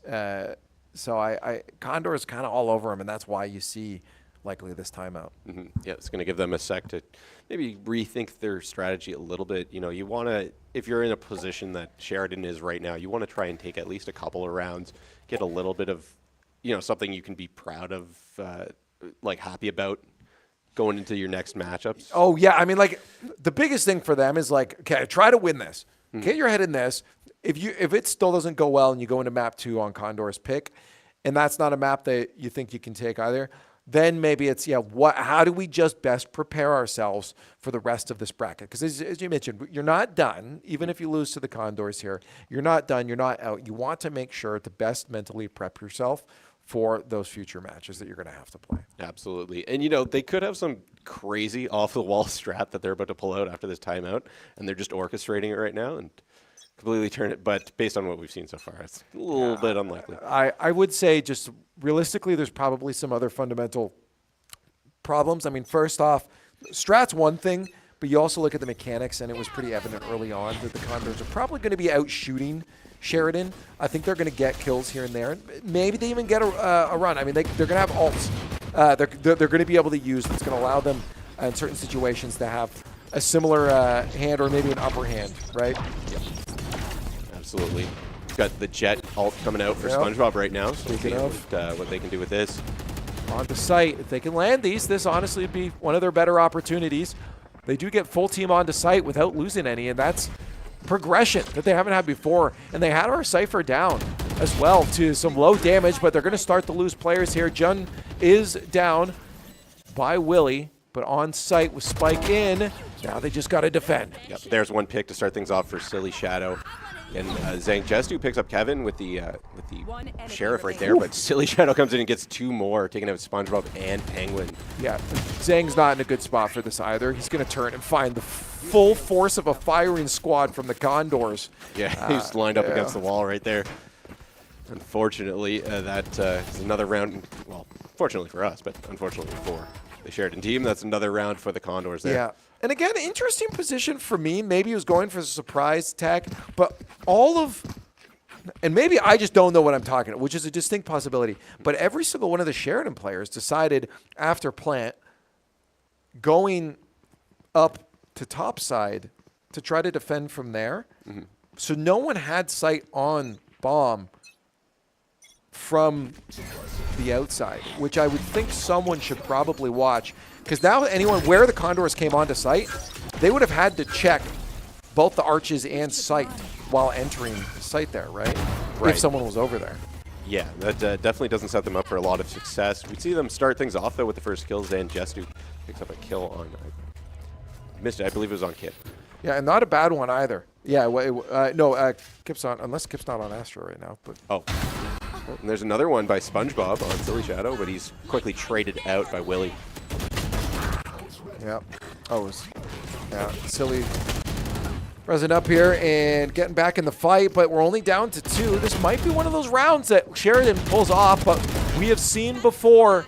G: So Condors kind of all over him, and that's why you see likely this timeout.
H: Mm-hmm. Yeah, it's going to give them a sec to maybe rethink their strategy a little bit. You know, you want to, if you're in a position that Sheridan is right now, you want to try and take at least a couple of rounds, get a little bit of, you know, something you can be proud of, like happy about going into your next matchups.
G: Oh, yeah. I mean, like, the biggest thing for them is, like, okay, try to win this. Get your head in this. If it still doesn't go well and you go into map 2 on Condor's pick, and that's not a map that you think you can take either, then maybe it's, how do we just best prepare ourselves for the rest of this bracket? Because as you mentioned, you're not done. Even if you lose to the Condors here, you're not done. You're not out. You want to make sure to best mentally prep yourself for those future matches that you're going to have to play.
H: Absolutely. And, you know, they could have some crazy off-the-wall strat that they're about to pull out after this timeout, and they're just orchestrating it right now and completely turn it. But based on what we've seen so far, it's a little bit unlikely.
G: I would say just realistically, there's probably some other fundamental problems. I mean, first off, strat's one thing, but you also look at the mechanics, and it was pretty evident early on that the Condors are probably going to be out shooting Sheridan. I think they're going to get kills here and there. Maybe they even get a run. I mean, they're going to have ults. They're going to be able to use that's going to allow them in certain situations to have a similar hand or maybe an upper hand, right?
H: Yep. Absolutely. Got the Jet ult coming out for SpongeBob right now. So
G: Speaking of
H: what they can do with this.
G: On the site, if they can land these, this honestly would be one of their better opportunities. They do get full team onto site without losing any, and that's progression that they haven't had before. And they had our Cypher down as well to some low damage, but they're going to start to lose players here. Jun is down by Willie, but on site with Spike in. Now they just got to defend.
H: Yep. There's one pick to start things off for Silly Shadow. And Zhang Jestu picks up Kevin with the Sheriff right there, but Silly Shadow comes in and gets 2 more, taking out SpongeBob and Penguin.
G: Yeah, Zhang's not in a good spot for this either. He's going to turn and find the full force of a firing squad from the Condors.
H: Yeah, he's lined up against the wall right there. Unfortunately, that is another round. Well, fortunately for us, but unfortunately for the Sheridan team, that's another round for the Condors there.
G: Yeah. And again, interesting position for me. Maybe he was going for a surprise attack, but and maybe I just don't know what I'm talking about, which is a distinct possibility. But every single one of the Sheridan players decided after plant going up to top side to try to defend from there. Mm-hmm. So no one had sight on bomb from the outside, which I would think someone should probably watch. Because now anyone, where the Condors came onto site, they would have had to check both the arches and site while entering the site there, right? If someone was over there.
H: Yeah, that definitely doesn't set them up for a lot of success. We see them start things off, though, with the first kills. Then Jestu picks up a kill on, missed it, I believe it was on Kip.
G: Yeah, and not a bad one either. Yeah, Kip's on, unless Kip's not on Astro right now. But
H: oh. And there's another one by SpongeBob on Silly Shadow, but he's quickly traded out by Willie.
G: Yeah. Silly rising up here and getting back in the fight, but we're only down to 2. This might be one of those rounds that Sheridan pulls off, but we have seen before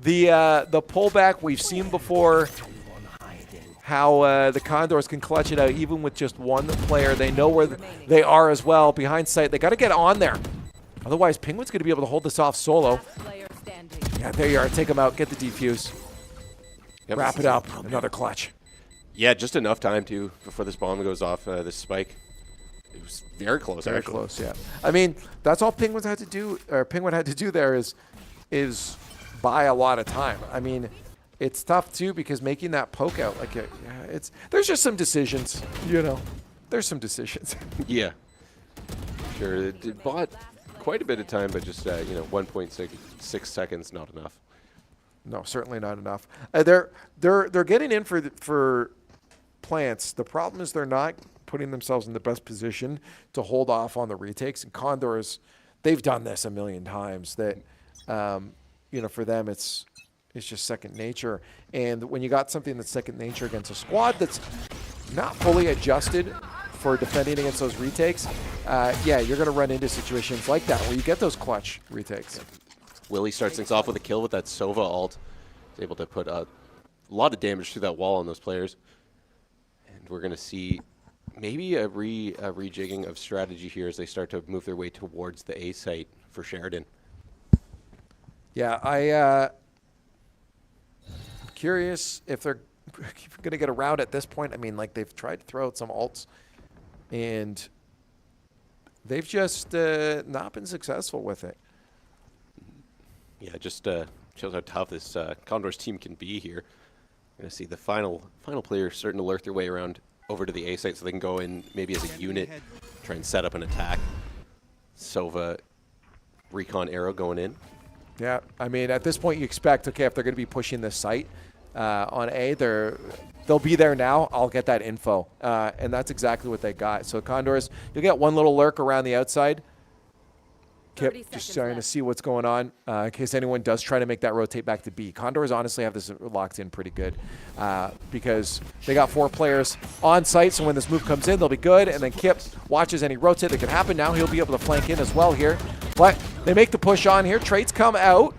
G: the pullback. We've seen before how the Condors can clutch it out even with just one player. They know where they are as well behind sight. They got to get on there. Otherwise, Penguin's going to be able to hold this off solo. Yeah, there you are. Take him out. Get the defuse. Yep. Wrap it up. Another clutch.
H: Yeah, just enough time before this bomb goes off. This spike. It was very close.
G: Very close. Yeah. I mean, that's all Penguin had to do there is buy a lot of time. I mean, it's tough too because making that poke out there's just some decisions. There's some decisions.
H: Yeah. Sure. It bought quite a bit of time, but just 1.6 seconds, not enough.
G: No, certainly not enough. They're getting in for plants. The problem is they're not putting themselves in the best position to hold off on the retakes. And Condors, they've done this a million times. That for them it's just second nature. And when you got something that's second nature against a squad that's not fully adjusted for defending against those retakes, yeah, you're going to run into situations like that where you get those clutch retakes.
H: Willie starts things off with a kill with that Sova ult. He's able to put a lot of damage through that wall on those players. And we're going to see maybe a rejigging of strategy here as they start to move their way towards the A site for Sheridan.
G: Yeah, I'm curious if they're going to get around at this point. I mean, like, they've tried to throw out some ults, and they've just not been successful with it.
H: Yeah, just shows how tough this Condors team can be here. We're going to see the final player starting to lurk their way around over to the A site so they can go in maybe as a unit, try and set up an attack. Sova, recon arrow going in.
G: Yeah, I mean, at this point you expect, okay, if they're going to be pushing this site on A, they'll be there now. I'll get that info. And that's exactly what they got. So Condors, you'll get one little lurk around the outside. Kip just starting to see what's going on in case anyone does try to make that rotate back to B. Condors honestly have this locked in pretty good because they got 4 players on site, so when this move comes in, they'll be good. And then Kip watches any rotate that can happen. Now he'll be able to flank in as well here. But they make the push on here. Trades come out.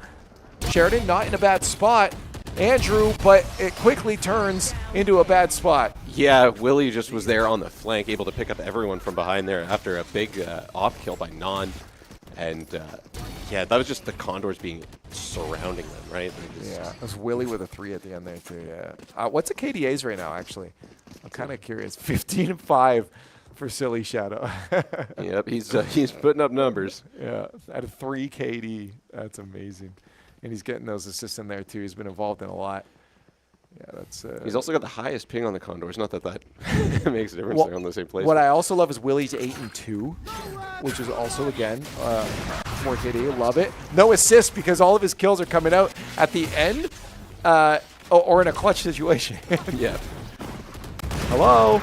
G: Sheridan not in a bad spot. Andrew, but it quickly turns into a bad spot.
H: Yeah, Willie just was there on the flank, able to pick up everyone from behind there after a big off kill by Non. And yeah, that was just the Condors being surrounding them, right?
G: Yeah, it was Willie with a 3 at the end there too. Yeah. What's the KDAs right now? Actually, I'm kind of curious. 15-5 for Silly Shadow.
H: Yep, he's putting up numbers.
G: Yeah, at a 3 KD, that's amazing. And he's getting those assists in there too. He's been involved in a lot. Yeah, that's.
H: He's also got the highest ping on the Condors. Not that makes a difference. They're on the same place.
G: What I also love is Willie's 8-2, which is also again 4 KD. Love it. No assist because all of his kills are coming out at the end, or in a clutch situation.
H: Yeah.
G: Hello.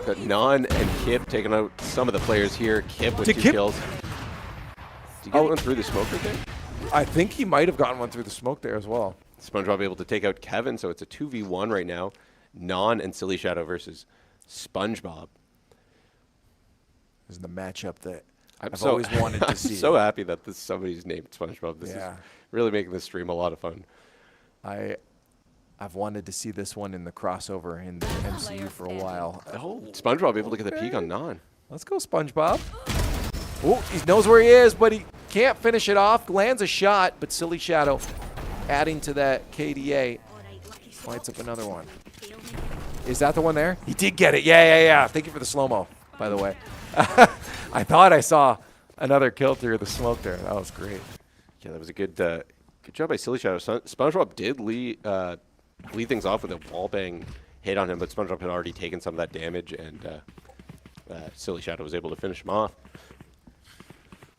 H: Got Non and Kip taking out some of the players here. Kip with 2 kills. Did you get one through the smoke right there?
G: I think he might have gotten one through the smoke there as well.
H: SpongeBob able to take out Kevin, so it's a 2v1 right now. Non and Silly Shadow versus SpongeBob.
G: This is the matchup that I've always wanted to see.
H: I'm so happy that somebody's named SpongeBob. This is really making this stream a lot of fun.
G: I've wanted to see this one in the crossover in the MCU for a while.
H: Oh, SpongeBob able to get the peek on Non.
G: Let's go, SpongeBob. Oh, he knows where he is, but he can't finish it off. Lands a shot, but Silly Shadow adding to that KDA. Lights up another one. Is that the one there? He did get it. Yeah. Thank you for the slow-mo, by the way. I thought I saw another kill through the smoke there. That was great.
H: Yeah, that was a good job by Silly Shadow. SpongeBob did lead things off with a wallbang hit on him, but SpongeBob had already taken some of that damage, and Silly Shadow was able to finish him off.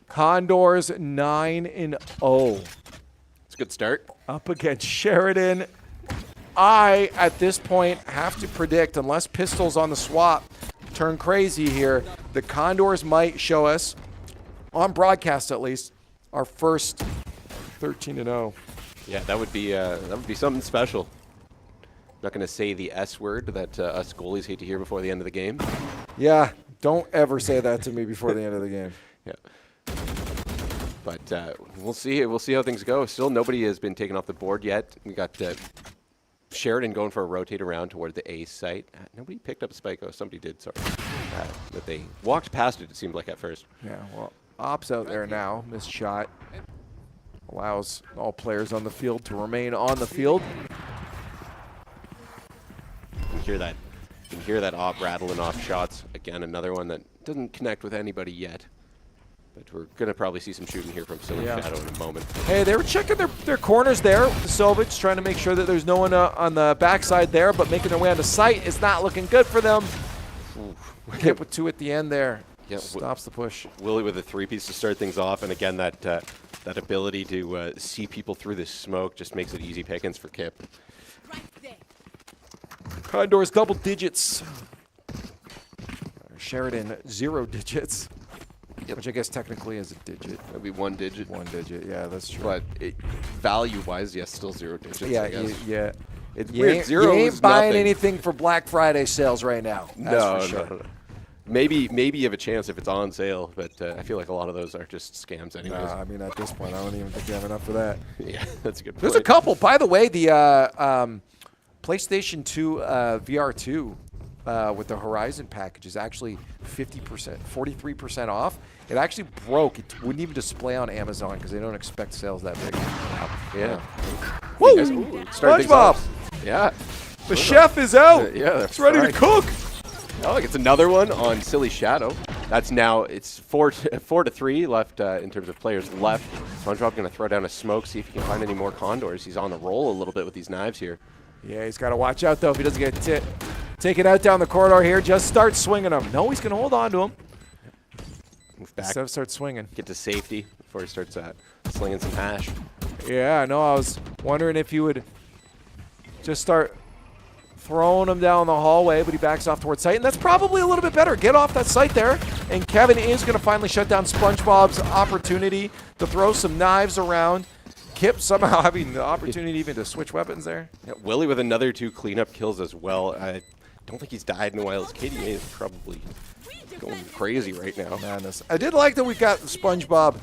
G: Condors 9-0.
H: It's a good start.
G: Up against Sheridan. I, at this point, have to predict, unless pistols on the swap turn crazy here, the Condors might show us, on broadcast at least, our first 13-0.
H: Yeah, that would be something special. Not going to say the S word that us goalies hate to hear before the end of the game.
G: Yeah, don't ever say that to me before the end of the game.
H: Yeah. But we'll see. We'll see how things go. Still, nobody has been taken off the board yet. We got Sheridan going for a rotate around toward the A site. Nobody picked up a spike. Oh, somebody did. Sorry. But they walked past it, it seemed like, at first.
G: Yeah, well, Ops out there now. Missed shot. Allows all players on the field to remain on the field.
H: You can hear that. You can hear that Op rattling off shots. Again, another one that doesn't connect with anybody yet. But we're going to probably see some shooting here from Silly Shadow in a moment.
G: Hey, they were checking their corners there. Sovich trying to make sure that there's no one on the backside there, but making their way on the site is not looking good for them. Hit with 2 at the end there.
H: Yep.
G: Stops the push.
H: Willie with a 3-piece to start things off. And again, that ability to see people through the smoke just makes it easy pickings for Kip.
G: Condors double digits. Sheridan 0 digits. Yep. Which I guess technically is a digit.
H: That'd be 1 digit.
G: 1 digit, yeah, that's true.
H: But value-wise, yes, still 0 digits.
G: Yeah,
H: I guess.
G: yeah.
H: It's
G: You
H: weird.
G: ain't,
H: Zero
G: you ain't
H: is
G: buying
H: nothing.
G: anything for Black Friday sales right now. That's for sure.
H: No. Maybe you have a chance if it's on sale, but I feel like a lot of those are just scams anyways.
G: I mean, at this point, I don't even think you have enough for that.
H: Yeah, that's a good point.
G: There's a couple. By the way, the PlayStation 2 VR2 with the Horizon package is actually 50%, 43% off. It actually broke. It wouldn't even display on Amazon because they don't expect sales that big.
H: Yeah.
G: Woo!
H: Start things
G: SpongeBob!
H: off. Yeah.
G: The chef is out.
H: Yeah,
G: It's ready to cook.
H: Oh, it's another one on Silly Shadow. That's now, it's 4-3 left in terms of players left. SpongeBob going to throw down a smoke, see if he can find any more Condors. He's on the roll a little bit with these knives here.
G: Yeah, he's got to watch out, though, if he doesn't get taken out down the corridor here. Just start swinging him. No, he's going to hold on to him.
H: Move back.
G: Instead of start swinging.
H: Get to safety before he starts slinging some hash.
G: Yeah, I know. I was wondering if he would just start throwing him down the hallway, but he backs off towards sight, and that's probably a little bit better. Get off that sight there, and Kevin is going to finally shut down SpongeBob's opportunity to throw some knives around. Kip somehow having the opportunity even to switch weapons there.
H: Yeah, Willie with another 2 cleanup kills as well. I don't think he's died in a while. His KDA is probably going crazy right now.
G: Madness. I did like that we got SpongeBob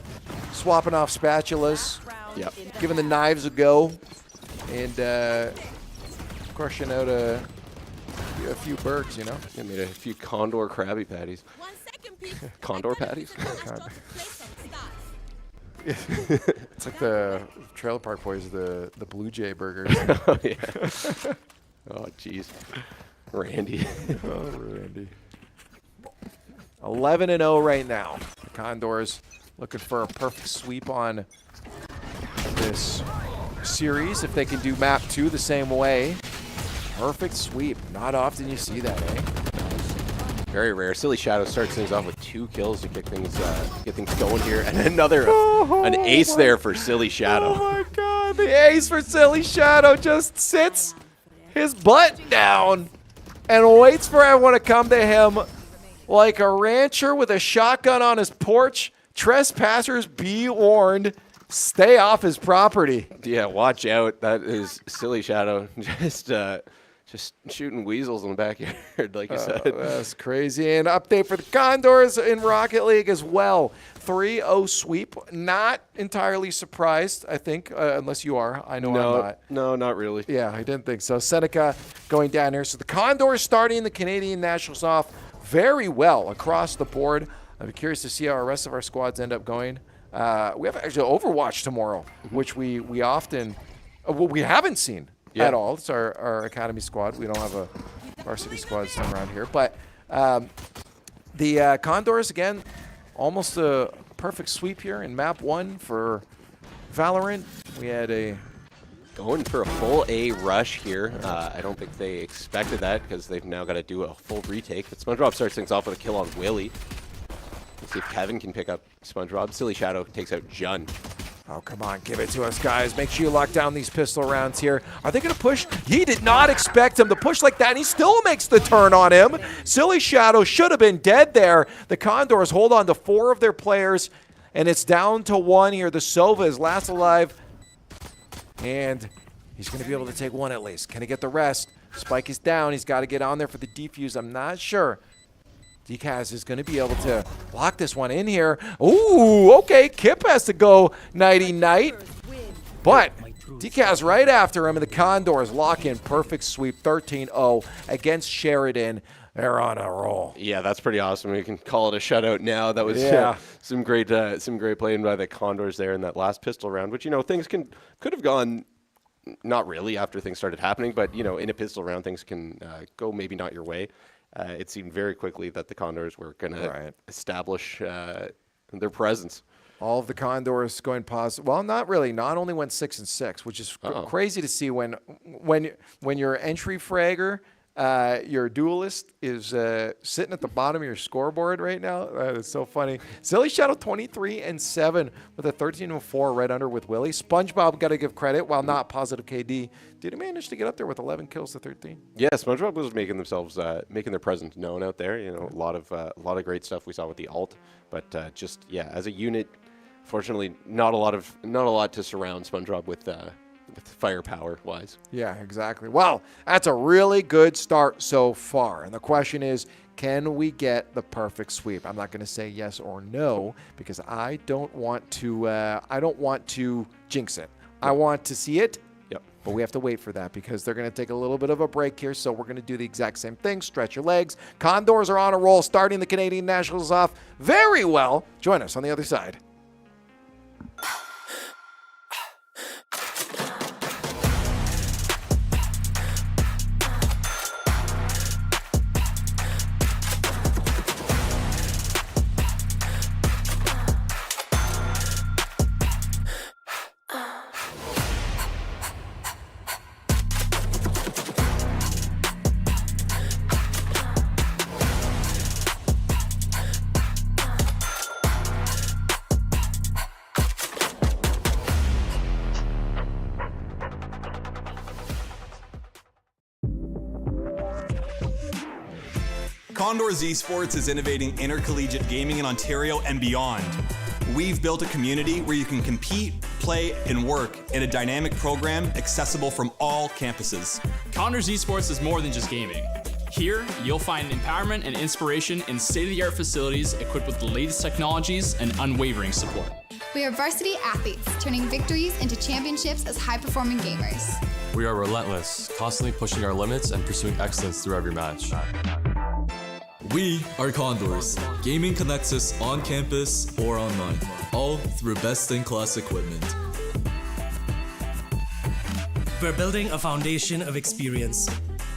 G: swapping off spatulas,
H: Yep.
G: giving the knives a go, and crushing out a few birds, you know?
H: I made a few Condor Krabby Patties. Condor patties?
G: It's like the Trailer Park Boys, the Blue Jay burgers.
H: Oh, yeah. Oh, jeez. Randy.
G: Oh, Randy. 11-0 right now. The Condors looking for a perfect sweep on this series. If they can do map 2 the same way, perfect sweep. Not often you see that, eh?
H: Very rare. Silly Shadow starts things off with 2 kills to get things going here, and another an ace there for Silly Shadow.
G: Oh my God! The ace for Silly Shadow just sits his butt down and waits for everyone to come to him like a rancher with a shotgun on his porch. Trespassers be warned. Stay off his property.
H: Yeah, watch out. That is Silly Shadow. Just shooting weasels in the backyard, like you said.
G: That's crazy. And update for the Condors in Rocket League as well. 3-0 sweep. Not entirely surprised, I think, unless you are. I know I'm not.
H: No, not really.
G: Yeah, I didn't think so. Seneca going down here. So the Condors starting the Canadian Nationals off very well across the board. I'm curious to see how the rest of our squads end up going. We have actually Overwatch tomorrow, which we often we haven't seen at all. It's our academy squad. We don't have a varsity squad this time around here. But the Condors, again, almost a perfect sweep here in map 1 for Valorant. We had a
H: Going for a full A rush here. I don't think they expected that because they've now got to do a full retake. But SpongeBob starts things off with a kill on Willie. Let's see if Kevin can pick up SpongeBob. Silly Shadow takes out Jun.
G: Oh, come on. Give it to us, guys. Make sure you lock down these pistol rounds here. Are they going to push? He did not expect him to push like that, and he still makes the turn on him. Silly Shadow should have been dead there. The Condors hold on to 4 of their players, and it's down to 1 here. The Sova is last alive, and he's going to be able to take 1 at least. Can he get the rest? Spike is down. He's got to get on there for the defuse. I'm not sure. Decaz is going to be able to lock this one in here. Ooh, okay. Kip has to go nighty-night. But Decaz right after him, and the Condors lock in. Perfect sweep, 13-0 against Sheridan. They're on a roll.
H: Yeah, that's pretty awesome. We can call it a shutout now. That was some great playing by the Condors there in that last pistol round, which, things could have gone not really after things started happening, but, in a pistol round, things can go maybe not your way. It seemed very quickly that the Condors were going to establish their presence.
G: All of the Condors going positive. Well, not really. Not only went 6-6, which is crazy to see when your entry fragger, your duelist is sitting at the bottom of your scoreboard right now. That is so funny. Silly Shadow 23-7 with a 13-4 right under with Willie. SpongeBob got to give credit, while not positive KD, did he manage to get up there with 11 kills to 13?
H: Yeah, SpongeBob was making their presence known out there. A lot of great stuff we saw with the ult, but as a unit, fortunately, not a lot to surround SpongeBob with firepower wise.
G: Yeah, exactly. Well, that's a really good start so far. And the question is, can we get the perfect sweep? I'm not going to say yes or no because I don't want to jinx it. I want to see it.
H: Yep.
G: But we have to wait for that because they're going to take a little bit of a break here. So we're going to do the exact same thing. Stretch your legs. Condors are on a roll, starting the Canadian Nationals off very well. Join us on the other side.
I: Condors Esports is innovating intercollegiate gaming in Ontario and beyond. We've built a community where you can compete, play, and work in a dynamic program accessible from all campuses.
J: Condors Esports is more than just gaming. Here, you'll find empowerment and inspiration in state-of-the-art facilities equipped with the latest technologies and unwavering support.
K: We are varsity athletes, turning victories into championships as high-performing gamers.
L: We are relentless, constantly pushing our limits and pursuing excellence through every match.
M: We are Condors. Gaming connects us on campus or online, all through best-in-class equipment.
N: We're building a foundation of experience,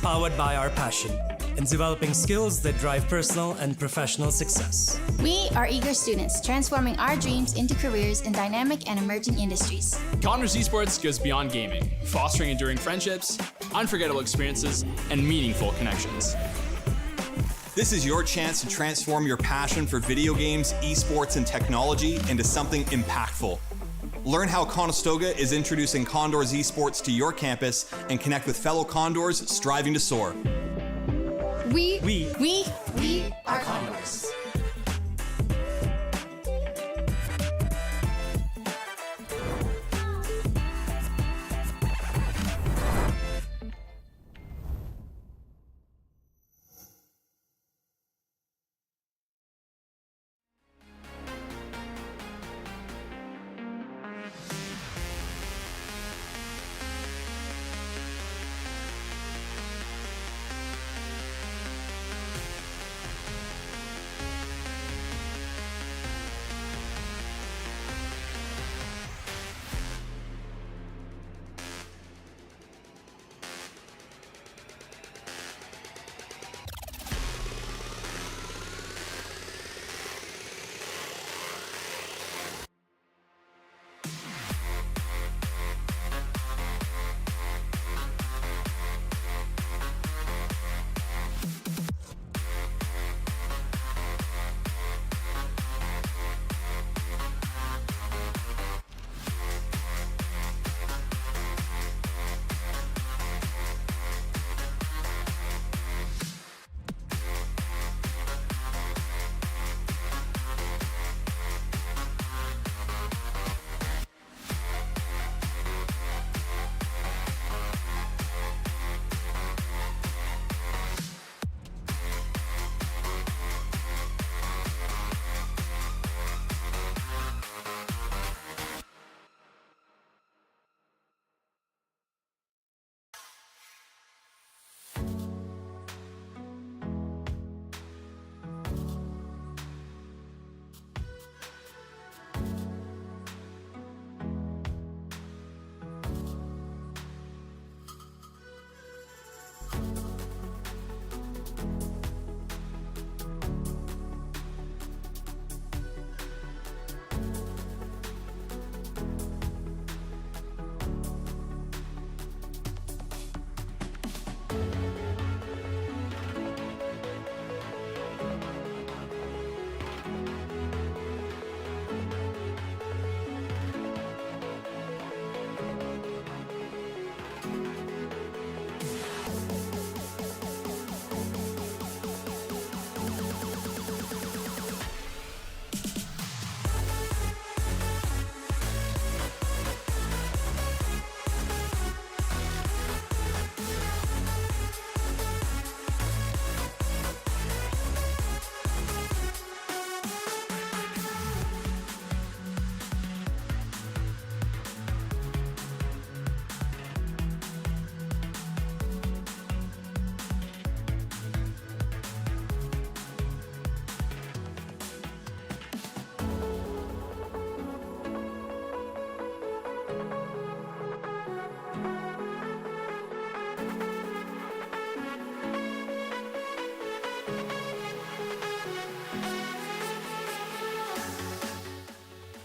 N: powered by our passion, and developing skills that drive personal and professional success.
O: We are eager students, transforming our dreams into careers in dynamic and emerging industries.
J: Condors Esports goes beyond gaming, fostering enduring friendships, unforgettable experiences, and meaningful connections.
I: This is your chance to transform your passion for video games, esports, and technology into something impactful. Learn how Conestoga is introducing Condors Esports to your campus and connect with fellow Condors striving to soar.
K: We
O: are Condors.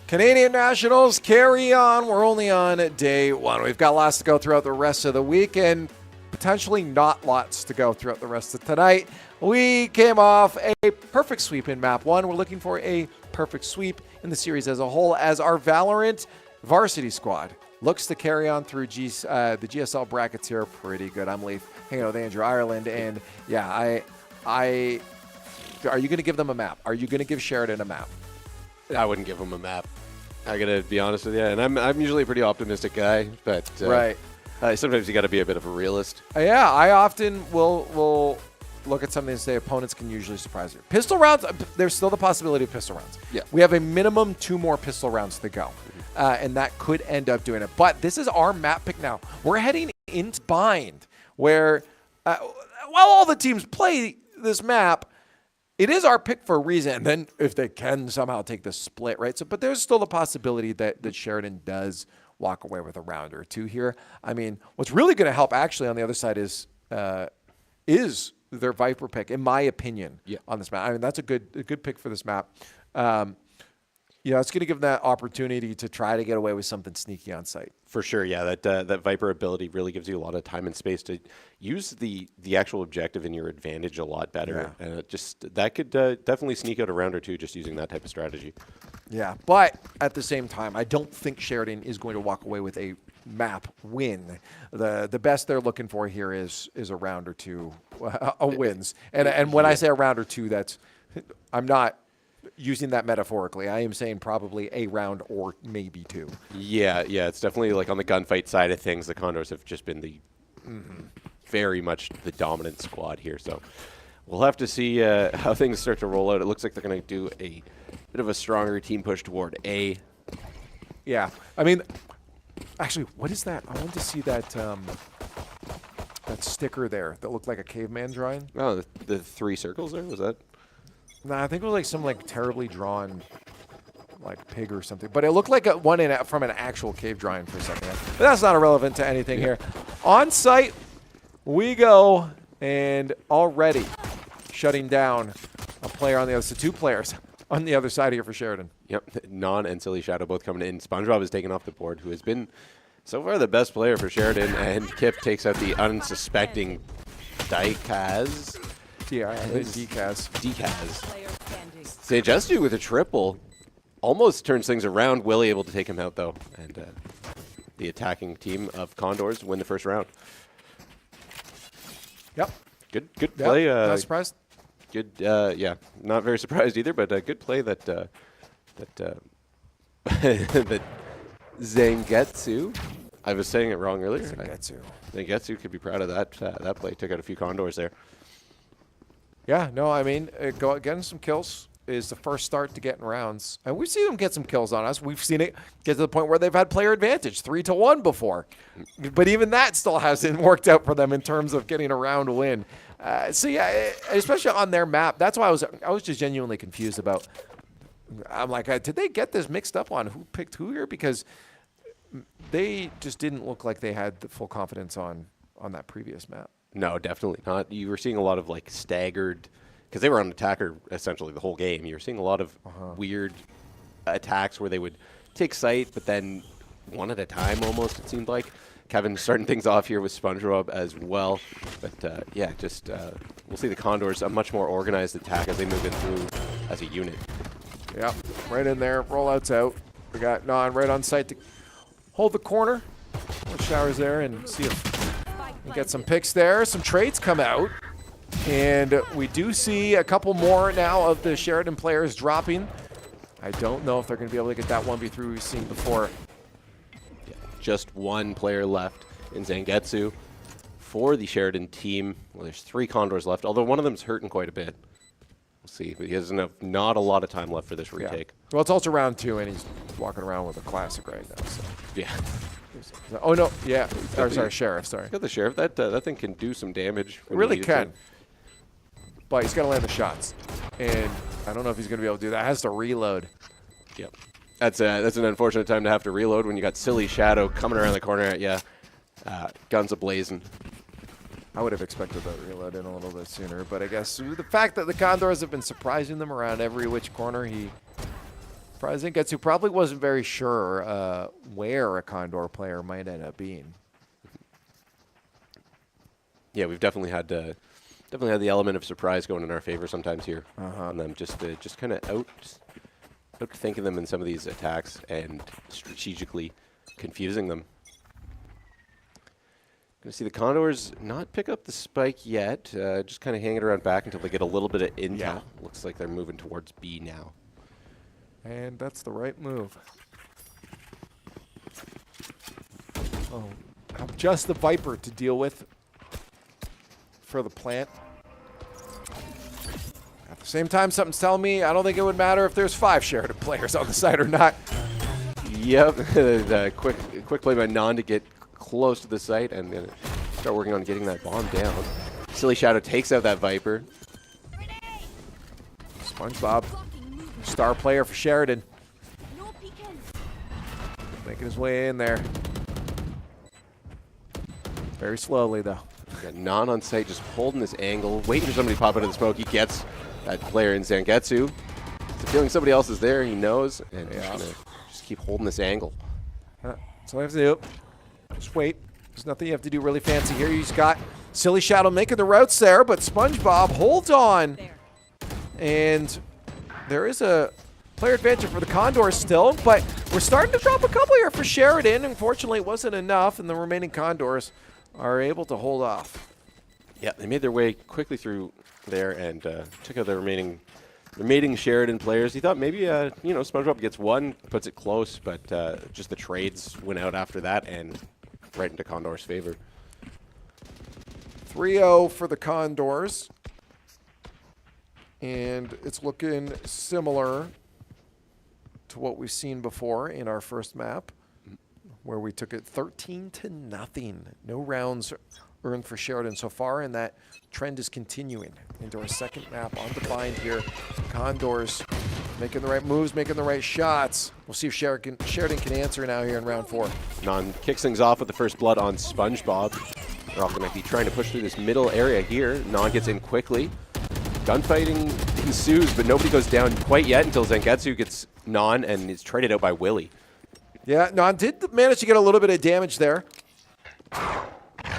G: Canadian Nationals carry on. We're only on day one. We've got lots to go throughout the rest of the week and potentially not lots to go throughout the rest of tonight. We came off a perfect sweep in map 1. We're looking for a perfect sweep in the series as a whole as our Valorant varsity squad looks to carry on through the GSL brackets here. Pretty good. I'm Leaf, hanging out with Andrew Ireland, and yeah, are you going to give them a map? Are you going to give Sheridan a map?
H: I wouldn't give him a map. I gotta be honest with you, and I'm usually a pretty optimistic guy, but
G: right.
H: Sometimes you got to be a bit of a realist.
G: Yeah, I often will look at something and say opponents can usually surprise you. Pistol rounds, there's still the possibility of pistol rounds.
H: Yeah.
G: We have a minimum 2 more pistol rounds to go, and that could end up doing it. But this is our map pick now. We're heading into bind, where while all the teams play this map, it is our pick for a reason. And then if they can somehow take the split, right? So, but there's still the possibility that Sheridan does walk away with a round or 2 here. I mean, what's really going to help actually on the other side is their Viper pick, in my opinion, on this map. I mean, that's a good pick for this map. It's going to give them that opportunity to try to get away with something sneaky on site.
H: For sure, yeah. That Viper ability really gives you a lot of time and space to use the actual objective in your advantage a lot better. Yeah. And that could definitely sneak out a round or 2 just using that type of strategy.
G: Yeah, but at the same time, I don't think Sheridan is going to walk away with a map win. The best they're looking for here is a round or 2 wins. And when I say a round or 2, I'm not using that metaphorically. I am saying probably a round or maybe 2.
H: Yeah, it's definitely like on the gunfight side of things, the Condors have just been very much the dominant squad here. So we'll have to see how things start to roll out. It looks like they're going to do a bit of a stronger team push toward A.
G: Yeah, I mean, actually, what is that? I wanted to see that that sticker there that looked like a caveman drawing.
H: Oh, the 3 circles there? Was that?
G: No, I think it was like some terribly drawn pig or something. But it looked like one from an actual cave drawing for a second. But that's not irrelevant to anything here. On site we go, and already shutting down a player on the other side. 2 players on the other side here for Sheridan.
H: Yep, Non and Silly Shadow both coming in. SpongeBob is taken off the board, who has been so far the best player for Sheridan, and Kip takes out the unsuspecting Dykaz.
G: Decaz.
H: Sagestu with a triple. Almost turns things around. Willie able to take him out, though. And the attacking team of Condors win the first round.
G: Yep.
H: Good play.
G: Not surprised?
H: Good, not very surprised either, but a good play that that Zangetsu. I was saying it wrong earlier. Zangetsu could be proud of that play. Took out a few Condors there.
G: Yeah, no, I mean, getting some kills is the first start to getting rounds. And we've seen them get some kills on us. We've seen it get to the point where they've had player advantage, 3-1 before. But even that still hasn't worked out for them in terms of getting a round win. So, yeah, especially on their map, that's why I was just genuinely confused about. I'm like, did they get this mixed up on who picked who here? Because they just didn't look like they had the full confidence on that previous map.
H: No, definitely not. You were seeing a lot of staggered, because they were on attacker essentially the whole game. You were seeing a lot of weird attacks where they would take site, but then one at a time almost, it seemed like. Kevin starting things off here with SpongeBob as well. But we'll see the Condors a much more organized attack as they move in through as a unit.
G: Yeah, right in there. Rollouts out. We got Non right on site to hold the corner. Showers there and see if we get some picks there. Some trades come out. And we do see a couple more now of the Sheridan players dropping. I don't know if they're going to be able to get that 1v3 we've seen before.
H: Yeah, just 1 player left in Zangetsu for the Sheridan team. Well, there's 3 Condors left, although one of them's hurting quite a bit. We'll see. But he has not a lot of time left for this retake.
G: Yeah. Well, it's also round 2, and he's walking around with a classic right now. So.
H: Yeah.
G: Oh, no. Yeah. Sorry, Sheriff. Sorry.
H: Got the Sheriff. That thing can do some damage.
G: It really can. But he's got to land the shots. And I don't know if he's going to be able to do that. Has to reload.
H: Yep. That's an unfortunate time to have to reload when you got Silly Shadow coming around the corner at you. Guns a-blazing.
G: I would have expected that reload in a little bit sooner. But I guess the fact that the Condors have been surprising them around every which corner, he President Getsu probably wasn't very sure where a Condor player might end up being.
H: Yeah, we've definitely had the element of surprise going in our favor sometimes here on them. Just kind of outthinking them in some of these attacks and strategically confusing them. Going to see the Condors not pick up the spike yet, just kind of hang it around back until they get a little bit of intel.
G: Yeah.
H: Looks like they're moving towards B now.
G: And that's the right move. Oh, just the Viper to deal with for the plant. At the same time, something's telling me I don't think it would matter if there's 5 Sheridan players on the side or not.
H: Yep, quick play by Non to get close to the site and then start working on getting that bomb down. Silly Shadow takes out that Viper.
G: SpongeBob, star player for Sheridan. Making his way in there. Very slowly, though.
H: Got Non on site, just holding this angle, waiting for somebody to pop out of the smoke. He gets that player in Zangetsu. It's a feeling somebody else is there, he knows, and he's going to just keep holding this angle.
G: That's all I have to do. Just wait. There's nothing you have to do really fancy here. You just got Silly Shadow making the routes there, but SpongeBob holds on. And there is a player advantage for the Condors still, but we're starting to drop a couple here for Sheridan. Unfortunately, it wasn't enough, and the remaining Condors are able to hold off.
H: Yeah, they made their way quickly through there and took out the remaining Sheridan players. He thought maybe, SpongeBob gets one, puts it close, but just the trades went out after that and right into Condor's favor.
G: 3-0 for the Condors. And it's looking similar to what we've seen before in our first map, where we took it 13-0. No rounds earned for Sheridan so far, and that trend is continuing into our second map on the bind here. Condors making the right moves, making the right shots. We'll see if Sheridan can answer now here in round 4.
H: Non kicks things off with the first blood on SpongeBob. They're all going to be trying to push through this middle area here. Non gets in quickly. Gunfighting ensues, but nobody goes down quite yet until Zangetsu gets Non and is traded out by Willie.
G: Yeah, Non did manage to get a little bit of damage there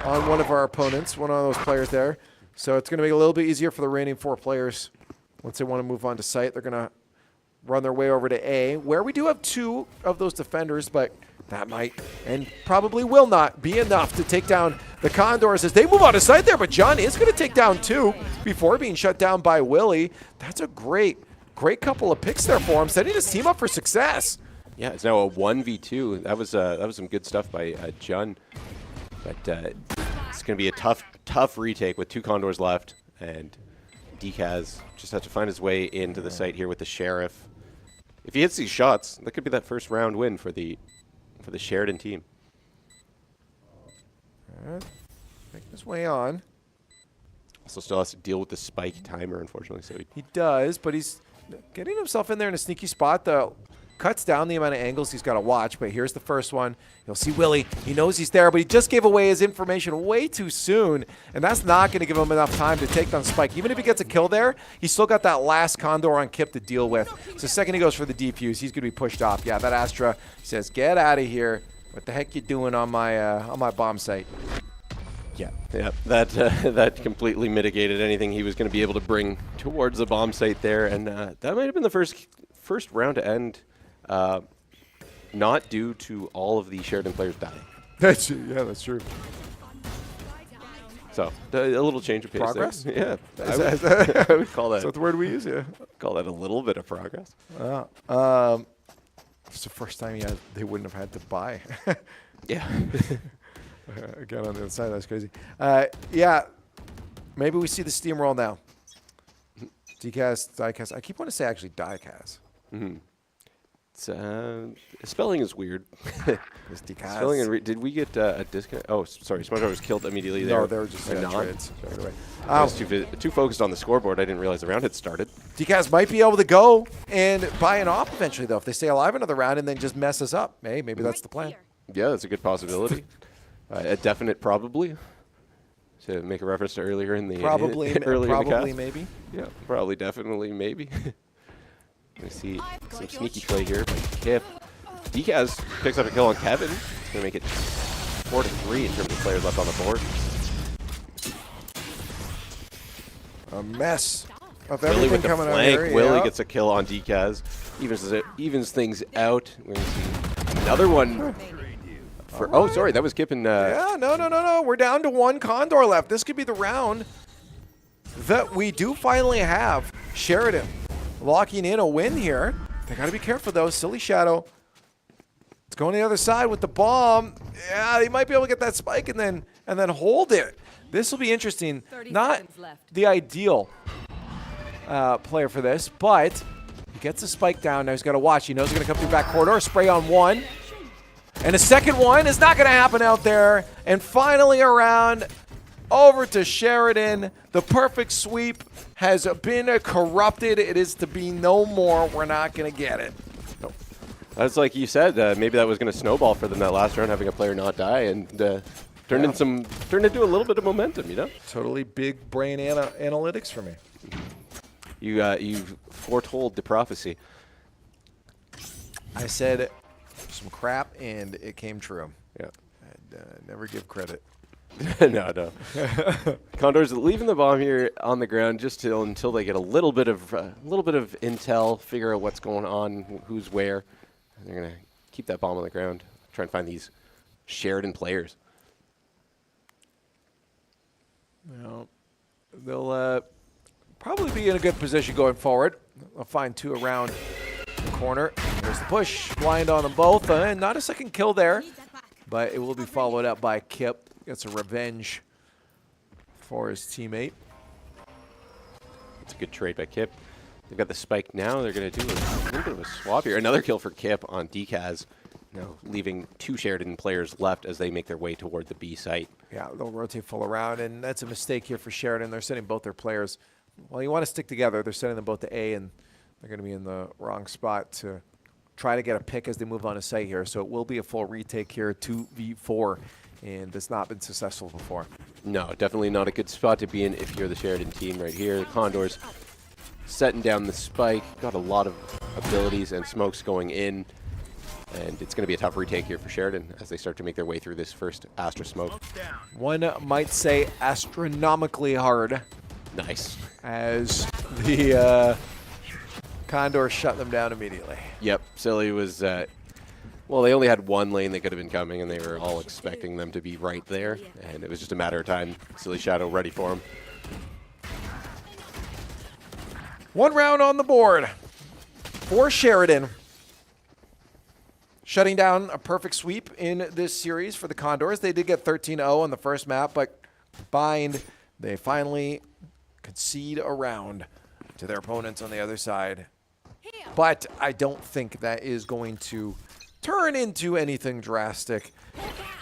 G: on one of our opponents, one of those players there. So it's going to make it a little bit easier for the remaining 4 players. Once they want to move on to site, they're going to run their way over to A, where we do have 2 of those defenders, but that might and probably will not be enough to take down the Condors as they move on to site there. But John is going to take down 2 before being shut down by Willie. That's a great couple of picks there for him, setting his team up for success.
H: Yeah, it's now a 1v2. That was some good stuff by Jun. But it's going to be a tough retake with 2 Condors left, and Decaz just has to find his way into the site here with the Sheriff. If he hits these shots, that could be that first round win for the Sheridan team.
G: All right. Making his way on.
H: Also still has to deal with the spike timer, unfortunately. So
G: he does, but he's getting himself in there in a sneaky spot, though. Cuts down the amount of angles he's got to watch, but here's the first one. You'll see Willie. He knows he's there, but he just gave away his information way too soon, and that's not going to give him enough time to take down Spike. Even if he gets a kill there, he's still got that last Condor on Kip to deal with. So the second he goes for the defuse, he's going to be pushed off. Yeah, that Astra says, get out of here. What the heck you doing on my bomb site?
H: Yeah, that completely mitigated anything he was going to be able to bring towards the bomb site there, and that might have been the first round to end not due to all of the Sheridan players dying.
G: That's true.
H: So a little change of pace.
G: Progress?
H: There. Yeah,
G: I
H: would call that.
G: Is that the word we use? Yeah.
H: Call that a little bit of progress.
G: It's the first time they wouldn't have had to buy.
H: Yeah.
G: Again on the other side, that's crazy. Yeah, maybe we see the steamroll now. Decaz, diecast. I keep wanting to say actually diecast.
H: Mm-hmm. Spelling is weird.
G: Spelling
H: and did we get a disconnect? Oh, sorry. SpongeBob was killed immediately there.
G: No, they were just trades.
H: I was too focused on the scoreboard. I didn't realize the round had started.
G: Decaz might be able to go and buy an op eventually, though, if they stay alive another round and then just mess us up. Hey, maybe that's the plan.
H: Yeah, that's a good possibility. A definite probably. To make a reference to earlier in the
G: probably
H: in the cast.
G: maybe.
H: Yeah, probably, definitely, maybe. We see some sneaky play here by Kip. Decaz picks up a kill on Kevin. It's going to make it 4-3 in terms of players left on the board.
G: A mess of
H: Willie
G: everything
H: with the
G: coming out
H: flank.
G: here.
H: Willie
G: Yeah.
H: gets a kill on Decaz. Evens things out. We're going to see another one. Oh, sorry. That was Kip and...
G: Yeah, no. We're down to 1 Condor left. This could be the round that we do finally have Sheridan locking in a win here. They got to be careful, though. Silly Shadow. It's going to the other side with the bomb. Yeah, they might be able to get that spike and then hold it. This will be interesting. Not the ideal player for this, but he gets the spike down. Now he's got to watch. He knows he's going to come through back corridor. Spray on one. And a second one is not going to happen out there. And finally around over to Sheridan. The perfect sweep has been corrupted. It is to be no more. We're not going to get it.
H: That's like you said. Maybe that was going to snowball for them that last round, having a player not die, and turned into a little bit of momentum. You know,
G: totally big brain analytics for me.
H: You foretold the prophecy.
G: I said some crap, and it came true.
H: Yeah,
G: I'd never give credit.
H: No. Condors leaving the bomb here on the ground just until they get a little bit of intel, figure out what's going on, who's where. And they're gonna keep that bomb on the ground, try and find these Sheridan players.
G: Well, they'll probably be in a good position going forward. They'll find 2 around the corner. There's the push, blind on them both, and not a second kill there, but it will be followed up by Kip. Gets a revenge for his teammate.
H: It's a good trade by Kip. They've got the spike now. They're going to do a little bit of a swap here. Another kill for Kip on Decaz. Now leaving 2 Sheridan players left as they make their way toward the B site.
G: Yeah, they'll rotate full around, and that's a mistake here for Sheridan. They're sending both their players. Well, you want to stick together. They're sending them both to A, and they're going to be in the wrong spot to try to get a pick as they move on a site here. So it will be a full retake here, 2v4. And it's not been successful before.
H: No, definitely not a good spot to be in if you're the Sheridan team right here. The Condors setting down the spike, got a lot of abilities and smokes going in, and it's going to be a tough retake here for Sheridan as they start to make their way through this first Astra smoke.
G: One might say astronomically hard.
H: Nice.
G: As the Condors shut them down immediately.
H: Yep, Silly was... well, they only had 1 lane that could have been coming, and they were all expecting them to be right there, and it was just a matter of time. Silly Shadow ready for him.
G: 1 round on the board for Sheridan. Shutting down a perfect sweep in this series for the Condors. They did get 13-0 on the first map, but combined, they finally concede a round to their opponents on the other side. But I don't think that is going to turn into anything drastic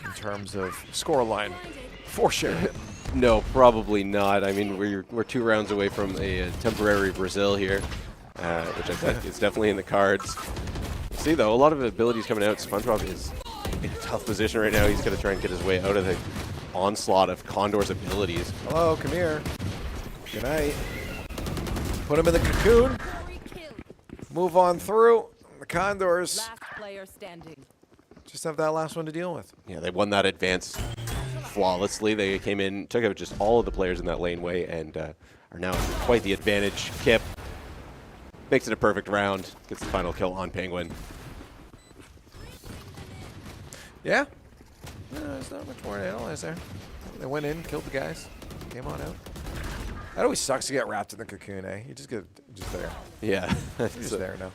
G: in terms of scoreline for Sheridan.
H: No, probably not. I mean, we're 2 rounds away from a temporary Brazil here, which I think is definitely in the cards. See, though, a lot of abilities coming out. SpongeBob is in a tough position right now. He's going to try and get his way out of the onslaught of Condor's abilities.
G: Hello, come here. Good night. Put him in the cocoon. Move on through. The Condors just have that last one to deal with.
H: Yeah, they won that advance flawlessly. They came in, took out just all of the players in that laneway, and are now quite the advantage. Kip makes it a perfect round, gets the final kill on Penguin.
G: Yeah. No, there's not much more to analyze there. They went in, killed the guys, came on out. That always sucks to get wrapped in the cocoon, eh? You just get just there.
H: Yeah.
G: You're just there now.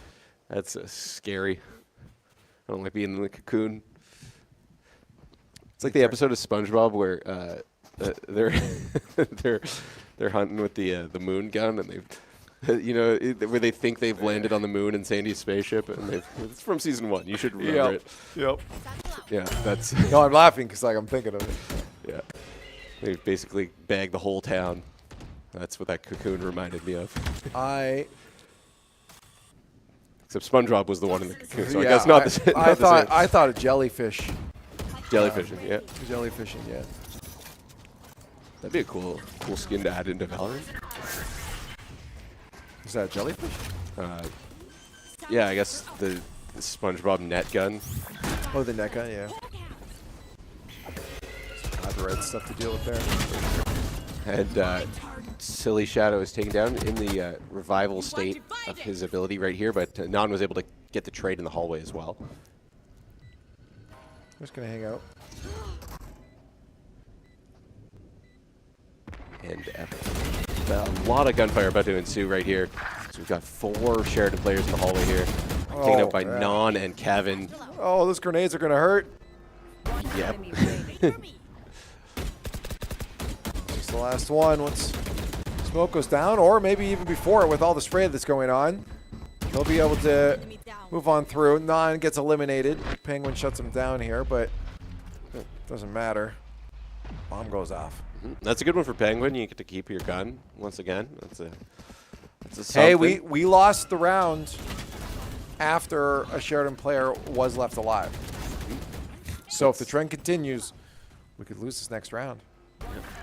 H: That's scary. I don't like being in the cocoon. It's like the episode of SpongeBob where they're hunting with the moon gun, and they've where they think they've landed on the moon in Sandy's spaceship, and it's from season 1. You should remember it.
G: Yep.
H: Yeah, that's.
G: No, I'm laughing because I'm thinking of it.
H: Yeah, they basically bagged the whole town. That's what that cocoon reminded me of. Except SpongeBob was the one in the cocoon, so yeah, I guess not the same.
G: I thought a jellyfish.
H: Jellyfishing, yeah.
G: Jellyfishing, yeah.
H: That'd be a cool skin to add into Valorant.
G: Is that a jellyfish?
H: Yeah, I guess the SpongeBob net gun.
G: Oh, the net gun, yeah. Copyright stuff to deal with there.
H: And Silly Shadow is taken down in the revival state of his ability right here, but Non was able to get the trade in the hallway as well.
G: I'm just going to hang out.
H: And a lot of gunfire about to ensue right here. So we've got 4 Sheridan players in the hallway here. Taken out by Non and Kevin.
G: Oh, those grenades are going to hurt.
H: Yep.
G: It's the last one. Once smoke goes down, or maybe even before it with all the spray that's going on, he'll be able to move on through. Non gets eliminated. Penguin shuts him down here, but it doesn't matter. Bomb goes off.
H: That's a good one for Penguin. You get to keep your gun once again. That's a
G: hey, we lost the round after a Sheridan player was left alive. So if the trend continues, we could lose this next round.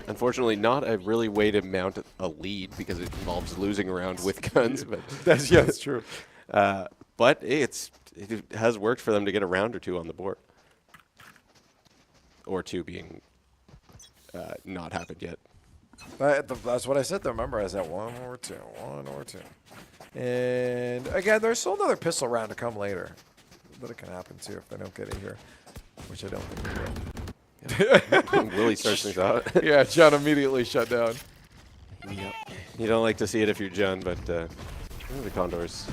H: Unfortunately, not a really way to mount a lead because it involves losing a round with guns. But
G: that's true.
H: But it has worked for them to get a round or 2 on the board, or 2 being not happened yet.
G: That's what I said. Remember, I said 1 or 2, 1 or 2. And again, there's still another pistol round to come later. But it can happen too if they don't get it here, which I don't think they will.
H: Willie starts things out.
G: Yeah, John immediately shut down.
H: Yep. You don't like to see it if you're John, but the Condors.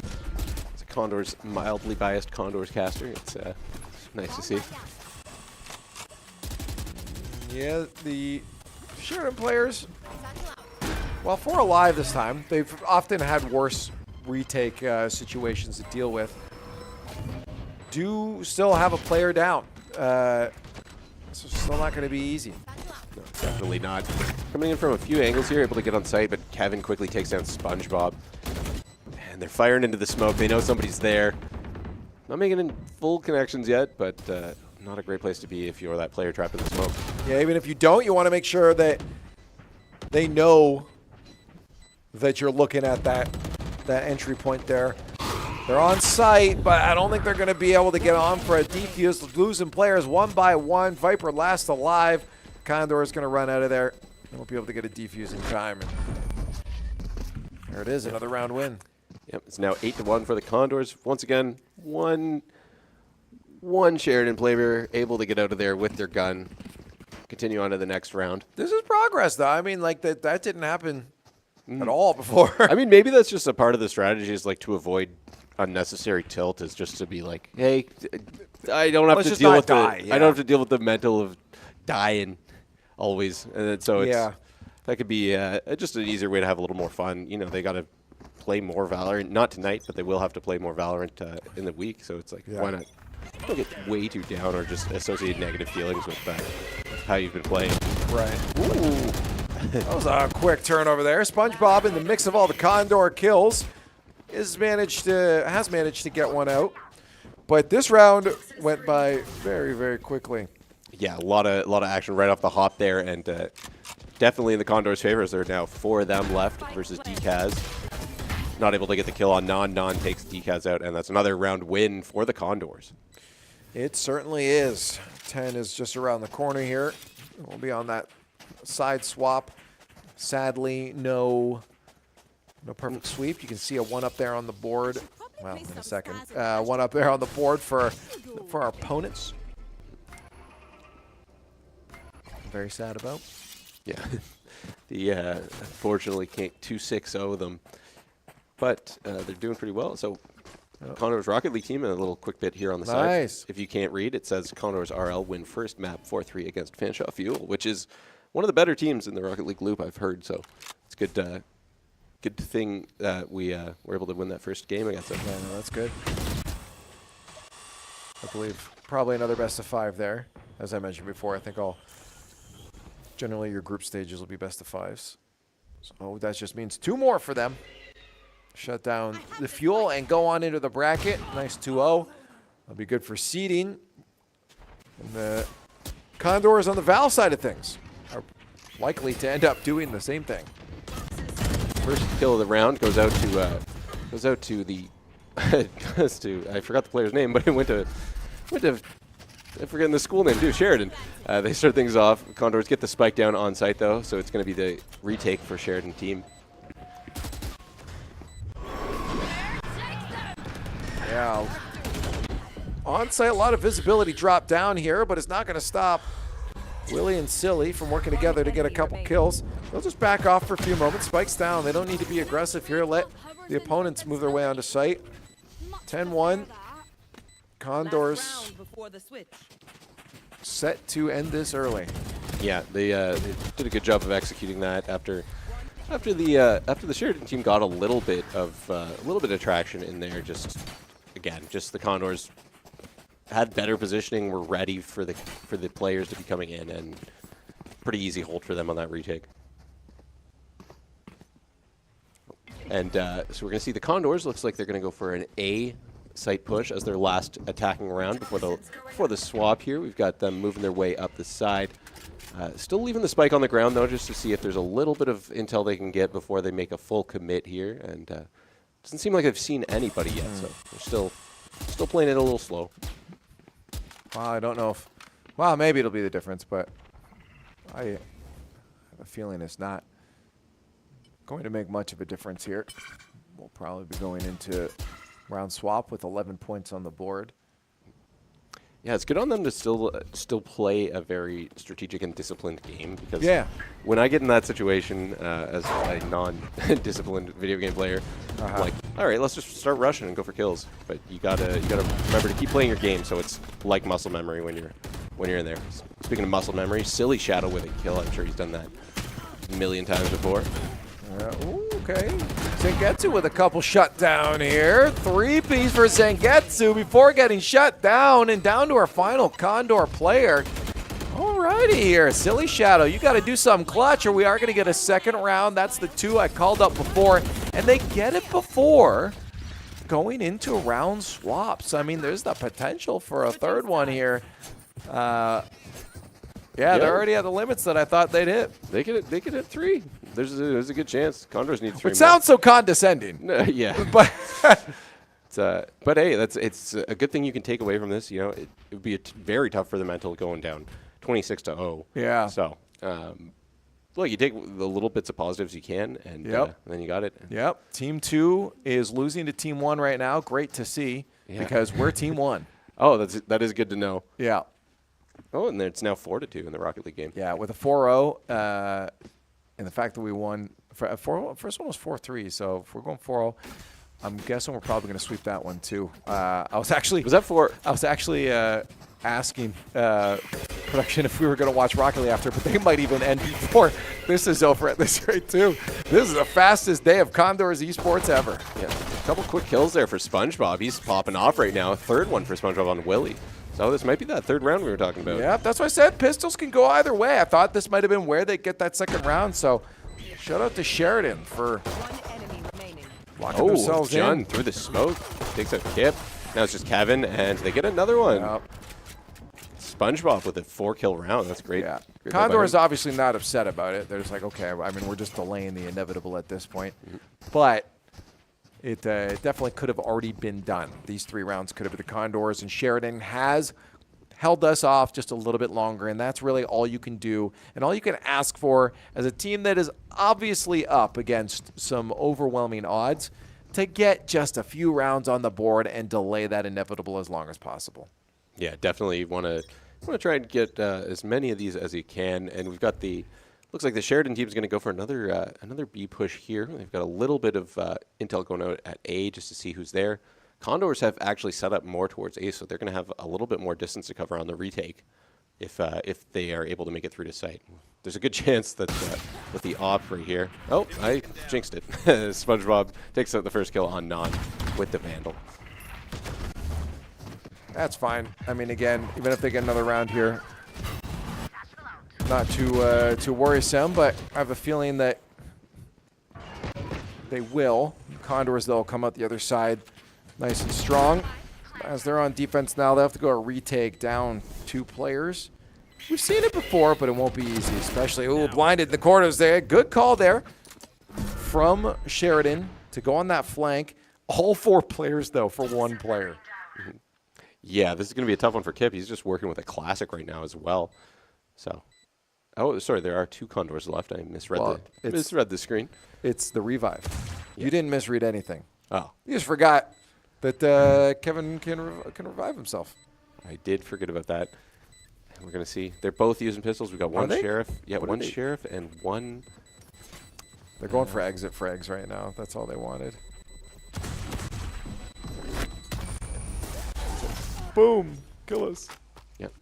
H: It's a Condors, mildly biased Condors caster. It's nice to see.
G: Yeah, the Sheridan players, while 4 alive this time, they've often had worse retake situations to deal with. Do still have a player down. So it's still not going to be easy.
H: No, definitely not. Coming in from a few angles here, able to get on site, but Kevin quickly takes down SpongeBob. And they're firing into the smoke. They know somebody's there. Not making in full connections yet, but not a great place to be if you're that player trapped in the smoke.
G: Yeah, even if you don't, you want to make sure that they know that you're looking at that entry point there. They're on site, but I don't think they're going to be able to get on for a defuse. Losing players 1 by 1. Viper last alive. Condor is going to run out of there. They won't be able to get a defuse in time. And there it is, another round win.
H: Yep, it's now 8-1 for the Condors. Once again, one Sheridan player able to get out of there with their gun. Continue on to the next round.
G: This is progress, though. I mean, like that didn't happen at all before.
H: I mean, maybe that's just a part of the strategy, is like to avoid unnecessary tilt, is just to be like, hey, I don't have to deal with I don't have to deal with the mental of dying always, and then, so it's that could be just an easier way to have a little more fun. You know, they got to play more Valorant, not tonight, but they will have to play more Valorant in the week. So it's like, why not? Don't get way too down or just associate negative feelings with how you've been playing.
G: Right. Ooh. That was a quick turnover there. SpongeBob, in the mix of all the Condor kills, has managed to get one out. But this round went by very, very quickly.
H: Yeah, a lot of action right off the hop there, and definitely in the Condors' favor. There are now 4 of them left versus DKaz. Not able to get the kill on Non. Non takes DKaz out, and that's another round win for the Condors.
G: It certainly is. 10 is just around the corner here. We'll be on that side swap. Sadly, no perfect sweep. You can see a 1 up there on the board. Well, in a second. 1 up there on the board for our opponents. I'm very sad about.
H: Yeah. Unfortunately can't 2-6-0 them. But they're doing pretty well. So Condors Rocket League team, a little quick bit here on the side. If you can't read, it says Condors RL win first map 4-3 against Fanshawe Fuel, which is one of the better teams in the Rocket League loop, I've heard. So it's good thing that we were able to win that first game against them.
G: Yeah, no, that's good. I believe probably another best of 5 there. As I mentioned before, I think generally your group stages will be best of 5s. So that just means 2 more for them. Shut down the Fuel and go on into the bracket. Nice 2-0. That'll be good for seeding. And the Condors on the Val side of things are likely to end up doing the same thing.
H: First kill of the round goes out to the I forgot the player's name, but it went to I'm forgetting the school name too, Sheridan. They start things off. Condors get the spike down on site though, so it's going to be the retake for Sheridan team.
G: Yeah. On site, a lot of visibility drop down here, but it's not going to stop Willie and Silly from working together to get a couple kills. They'll just back off for a few moments. Spike's down. They don't need to be aggressive here. Let the opponents move their way onto site. 10-1. Condors set to end this early.
H: Yeah, they did a good job of executing that after the Sheridan team got a little bit of traction in there. Just the Condors had better positioning, were ready for the players to be coming in, and pretty easy hold for them on that retake. And so we're going to see the Condors. Looks like they're going to go for an A site push as their last attacking round before the swap here. We've got them moving their way up the side. Still leaving the spike on the ground, though, just to see if there's a little bit of intel they can get before they make a full commit here. And doesn't seem like they've seen anybody yet, so they're still playing it a little slow.
G: Well, I don't know if... Well, maybe it'll be the difference, but I have a feeling it's not going to make much of a difference here. We'll probably be going into round swap with 11 points on the board.
H: Yeah, it's good on them to still play a very strategic and disciplined game, because when I get in that situation as a non-disciplined video game player, I'm like, all right, let's just start rushing and go for kills. But you gotta remember to keep playing your game, so it's like muscle memory when you're in there. Speaking of muscle memory, Silly Shadow with a kill. I'm sure he's done that a million times before.
G: Okay. Zangetsu with a couple shut down here. 3-piece for Zangetsu before getting shut down, and down to our final Condor player. Alrighty here. Silly Shadow, you got to do something clutch or we are going to get a second round. That's the 2 I called up before, and they get it before going into round swaps. I mean, there's the potential for a third one here. Yeah, they're already at the limits that I thought they'd hit.
H: They could hit 3. There's a good chance. Condors need 3
G: It sounds so condescending.
H: Yeah. But hey, it's a good thing you can take away from this. You know, it would be very tough for the mental going down 26-0.
G: Yeah.
H: So, look, you take the little bits of positives you can, and then you got it.
G: Yep. Team 2 is losing to Team 1 right now. Great to see, because we're Team 1.
H: Oh, that is good to know.
G: Yeah.
H: Oh, and it's now 4-2 in the Rocket League game.
G: Yeah, with a 4-0, and the fact that we won. First one was 4-3, so if we're going 4-0, I'm guessing we're probably going to sweep that one too. I was actually asking production if we were going to watch Rocket League after, but they might even end before this is over at this rate too. This is the fastest day of Condors Esports ever.
H: Yeah, a couple quick kills there for SpongeBob. He's popping off right now. A third one for SpongeBob on Willie. So this might be that third round we were talking about.
G: Yeah, that's what I said. Pistols can go either way. I thought this might have been where they get that second round. So shout out to Sheridan for locking themselves
H: John
G: in.
H: through the smoke. Takes out Kip. Now it's just Kevin, and they get another one.
G: Yep.
H: SpongeBob with a 4-kill round. That's great.
G: Yeah.
H: Great
G: Condor is obviously not upset about it. They're just like, okay, I mean, we're just delaying the inevitable at this point. But it definitely could have already been done. These 3 rounds could have been the Condors, and Sheridan has held us off just a little bit longer, and that's really all you can do and all you can ask for as a team that is obviously up against some overwhelming odds, to get just a few rounds on the board and delay that inevitable as long as possible.
H: Yeah, definitely want to try and get as many of these as you can, and we've got looks like the Sheridan team is going to go for another B push here. They've got a little bit of intel going out at A just to see who's there. Condors have actually set up more towards A, so they're going to have a little bit more distance to cover on the retake if they are able to make it through to site. There's a good chance that with the op right here. Oh, I jinxed it. SpongeBob takes out the first kill on Non with the Vandal.
G: That's fine. I mean, again, even if they get another round here, not too worrisome, but I have a feeling that they will. Condors, though, come out the other side nice and strong. As they're on defense now, they have to go a retake down 2 players. We've seen it before, but it won't be easy, especially, blinded in the corners there. Good call there from Sheridan to go on that flank. All 4 players, though, for 1 player.
H: Yeah, this is going to be a tough one for Kip. He's just working with a classic right now as well. So, oh, sorry, there are 2 Condors left. I misread the screen.
G: It's the revive. Yeah. You didn't misread anything.
H: Oh.
G: You just forgot that Kevin can revive himself.
H: I did forget about that. And we're going to see. They're both using pistols. We've got one sheriff. Yeah, one sheriff and one.
G: They're going for exit frags right now. That's all they wanted. Boom. Kill us.
H: Yep.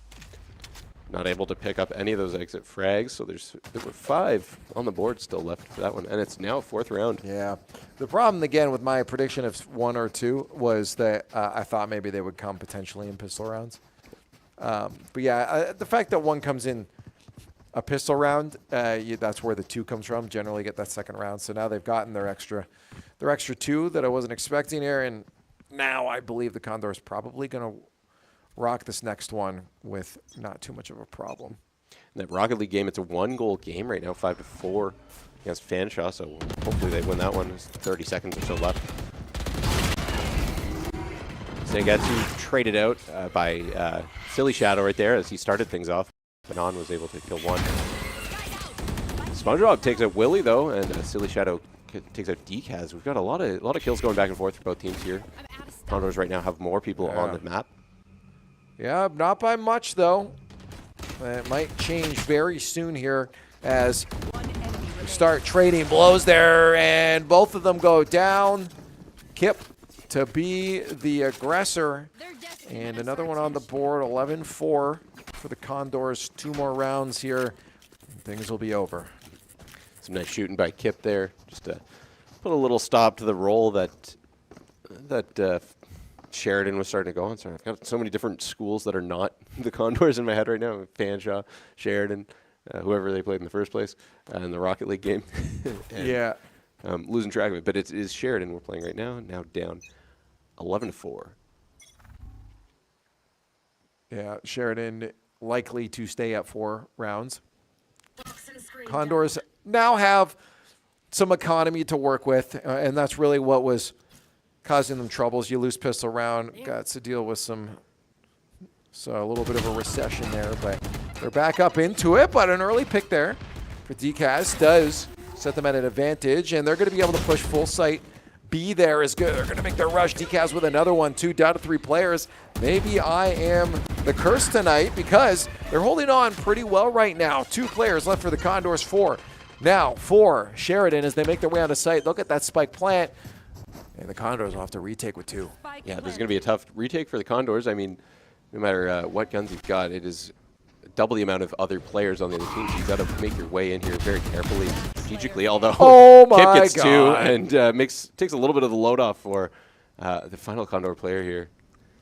H: Not able to pick up any of those exit frags, so there were 5 on the board still left for that one, and it's now 4th round.
G: Yeah. The problem, again, with my prediction of 1 or 2 was that I thought maybe they would come potentially in pistol rounds. But yeah, the fact that 1 comes in a pistol round, that's where the 2 comes from. Generally get that 2nd round. So now they've gotten their extra 2 that I wasn't expecting here, and now I believe the Condors probably going to rock this next one with not too much of a problem.
H: In that Rocket League game, it's a 1-goal game right now, 5-4 against Fanshawe, so hopefully they win that one. There's 30 seconds or so left. Sengetsu traded out by Silly Shadow right there as he started things off. Banon was able to kill 1. SpongeBob takes out Willie, though, and Silly Shadow takes out Decaz. We've got a lot of kills going back and forth for both teams here. Condors right now have more people on the map.
G: Yeah, not by much, though. It might change very soon here as we start trading blows there, and both of them go down. Kip to be the aggressor, and another one on the board, 11-4 for the Condors. 2 more rounds here, and things will be over.
H: Some nice shooting by Kip there, just to put a little stop to the roll that Sheridan was starting to go on. Sorry, I've got so many different schools that are not the Condors in my head right now. Fanshawe, Sheridan, whoever they played in the first place in the Rocket League game.
G: Yeah.
H: Losing track of it, but it is Sheridan we're playing right now. Now down 11-4.
G: Yeah, Sheridan likely to stay at 4 rounds. Condors now have some economy to work with, and that's really what was causing them troubles. You lose pistol round, got to deal with a little bit of a recession there, but they're back up into it. But an early pick there for Decaz does set them at an advantage, and they're going to be able to push full sight. B there is good. They're going to make their rush. Decaz with another one, 2 down to 3 players. Maybe I am the curse tonight because they're holding on pretty well right now. 2 players left for the Condors, 4. Now for Sheridan as they make their way onto site. Look at that spike plant. And the Condors will have to retake with 2.
H: Yeah, this is going to be a tough retake for the Condors. I mean, no matter what guns you've got, it is double the amount of other players on the other team. So you've got to make your way in here very carefully, strategically, although Kip gets 2 and takes a little bit of the load off for the final Condor player here.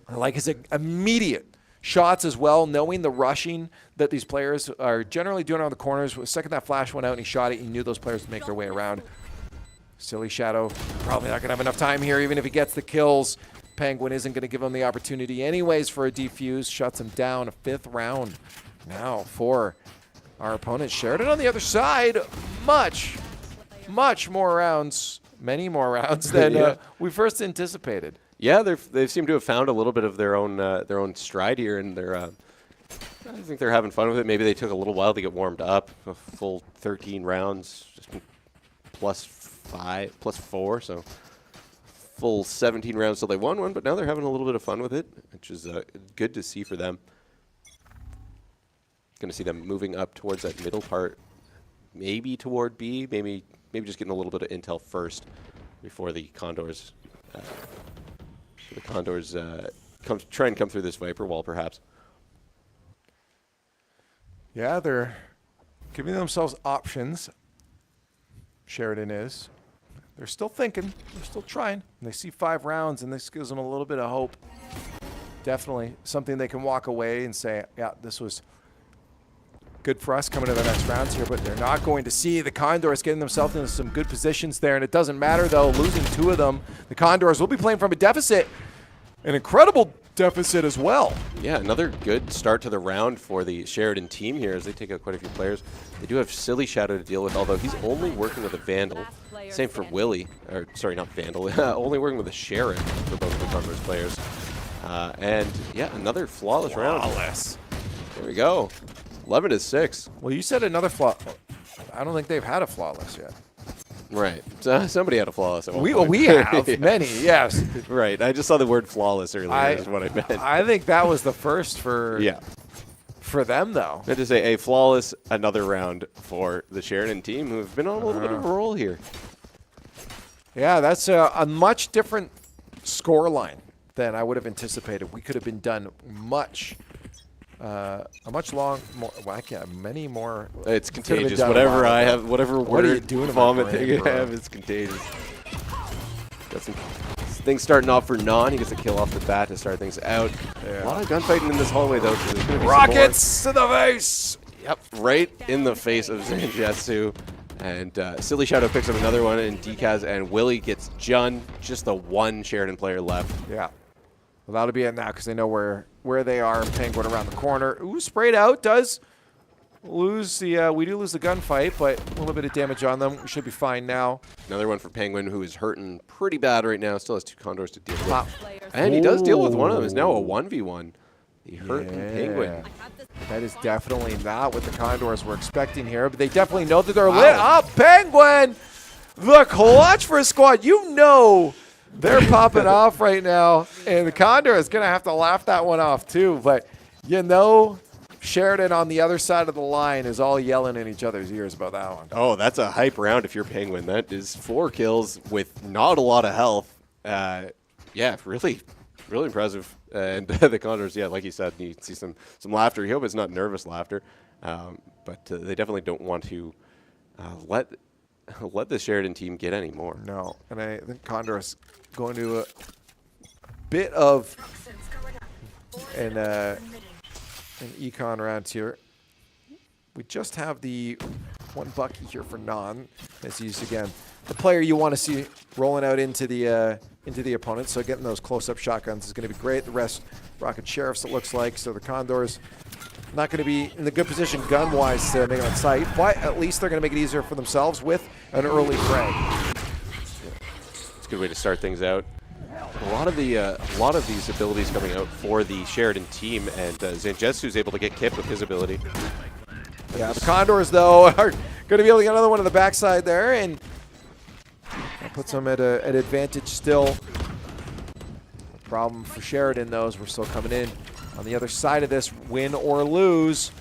G: I like his immediate shots as well, knowing the rushing that these players are generally doing on the corners. The second that flash went out and he shot it, he knew those players would make their way around. Silly Shadow probably not going to have enough time here, even if he gets the kills. Penguin isn't going to give him the opportunity anyways for a defuse. Shuts him down. A 5th round now for our opponent. Sheridan on the other side. Much more rounds, many more rounds than we first anticipated.
H: Yeah, they seem to have found a little bit of their own stride here, and I think they're having fun with it. Maybe they took a little while to get warmed up. A full 13 rounds, just +4, so full 17 rounds till they won one, but now they're having a little bit of fun with it, which is good to see for them. Going to see them moving up towards that middle part, maybe toward B, maybe just getting a little bit of intel first before the Condors try and come through this Viper wall, perhaps.
G: Yeah, they're giving themselves options. Sheridan is. They're still thinking. They're still trying. And they see 5 rounds, and this gives them a little bit of hope. Definitely something they can walk away and say, yeah, this was good for us coming to the next rounds here, but they're not going to see the Condors getting themselves into some good positions there, and it doesn't matter, though, losing 2 of them. The Condors will be playing from a deficit, an incredible deficit as well.
H: Yeah, another good start to the round for the Sheridan team here as they take out quite a few players. They do have Silly Shadow to deal with, although he's only working with a Vandal. Same for Willie. Or, sorry, not Vandal. Only working with a Sharon for both of the Condors players. And, yeah, another flawless round.
G: Flawless.
H: There we go. 11-6.
G: Well, you said another flaw. I don't think they've had a flawless yet.
H: Right. Somebody had a flawless at one point.
G: We have many, yes.
H: Right. I just saw the word flawless earlier is what I meant.
G: I think that was the first for them, though.
H: I had to say a flawless another round for the Sheridan team, who have been on a little bit of a roll here.
G: Yeah, that's a much different score line than I would have anticipated. We could have been done many more.
H: It's contagious. Whatever I have, whatever
G: what
H: word vomit thing I have, it's contagious. Got some things starting off for Non. He gets a kill off the bat to start things out. A lot of gunfighting in this hallway, though. So
G: rockets to the face!
H: Yep, right in the face of Zanjetsu. And Silly Shadow picks up another one, and Decaz and Willie gets Jun. Just the one Sheridan player left.
G: Yeah. Well, that'll be it now because they know where they are. Penguin around the corner. Ooh, sprayed out. Does lose the we do lose the gunfight, but a little bit of damage on them. We should be fine now.
H: Another one for Penguin, who is hurting pretty bad right now. Still has 2 Condors to deal with. And he does deal with one of them. It's now a 1v1. The hurting Penguin.
G: That is definitely not what the Condors were expecting here, but they definitely know that they're lit up. Penguin! The clutch for a squad. You know they're popping off right now, and the Condor is going to have to laugh that one off too. But you know, Sheridan on the other side of the line is all yelling in each other's ears about that one.
H: Oh, that's a hype round if you're Penguin. That is 4 kills with not a lot of health. Yeah, really impressive. And the Condors, yeah, like you said, you see some laughter. You hope it's not nervous laughter, but they definitely don't want to let the Sheridan team get any more.
G: No, and I think Condors going to a bit of an econ round here. We just have the one Bucky here for Non. As used again, the player you want to see rolling out into the opponent. So getting those close-up shotguns is going to be great. The rest, Rocket Sheriffs, it looks like. So the Condors not going to be in the good position gun-wise to make it on sight, but at least they're going to make it easier for themselves with an early frag.
H: It's a good way to start things out. A lot of these abilities coming out for the Sheridan team, and Zanjetsu's able to get Kip with his ability.
G: Yeah, the Condors, though, are going to be able to get another one on the backside there, and that puts them at an advantage still. The problem for Sheridan, though, is we're still coming in on the other side of this, win or lose,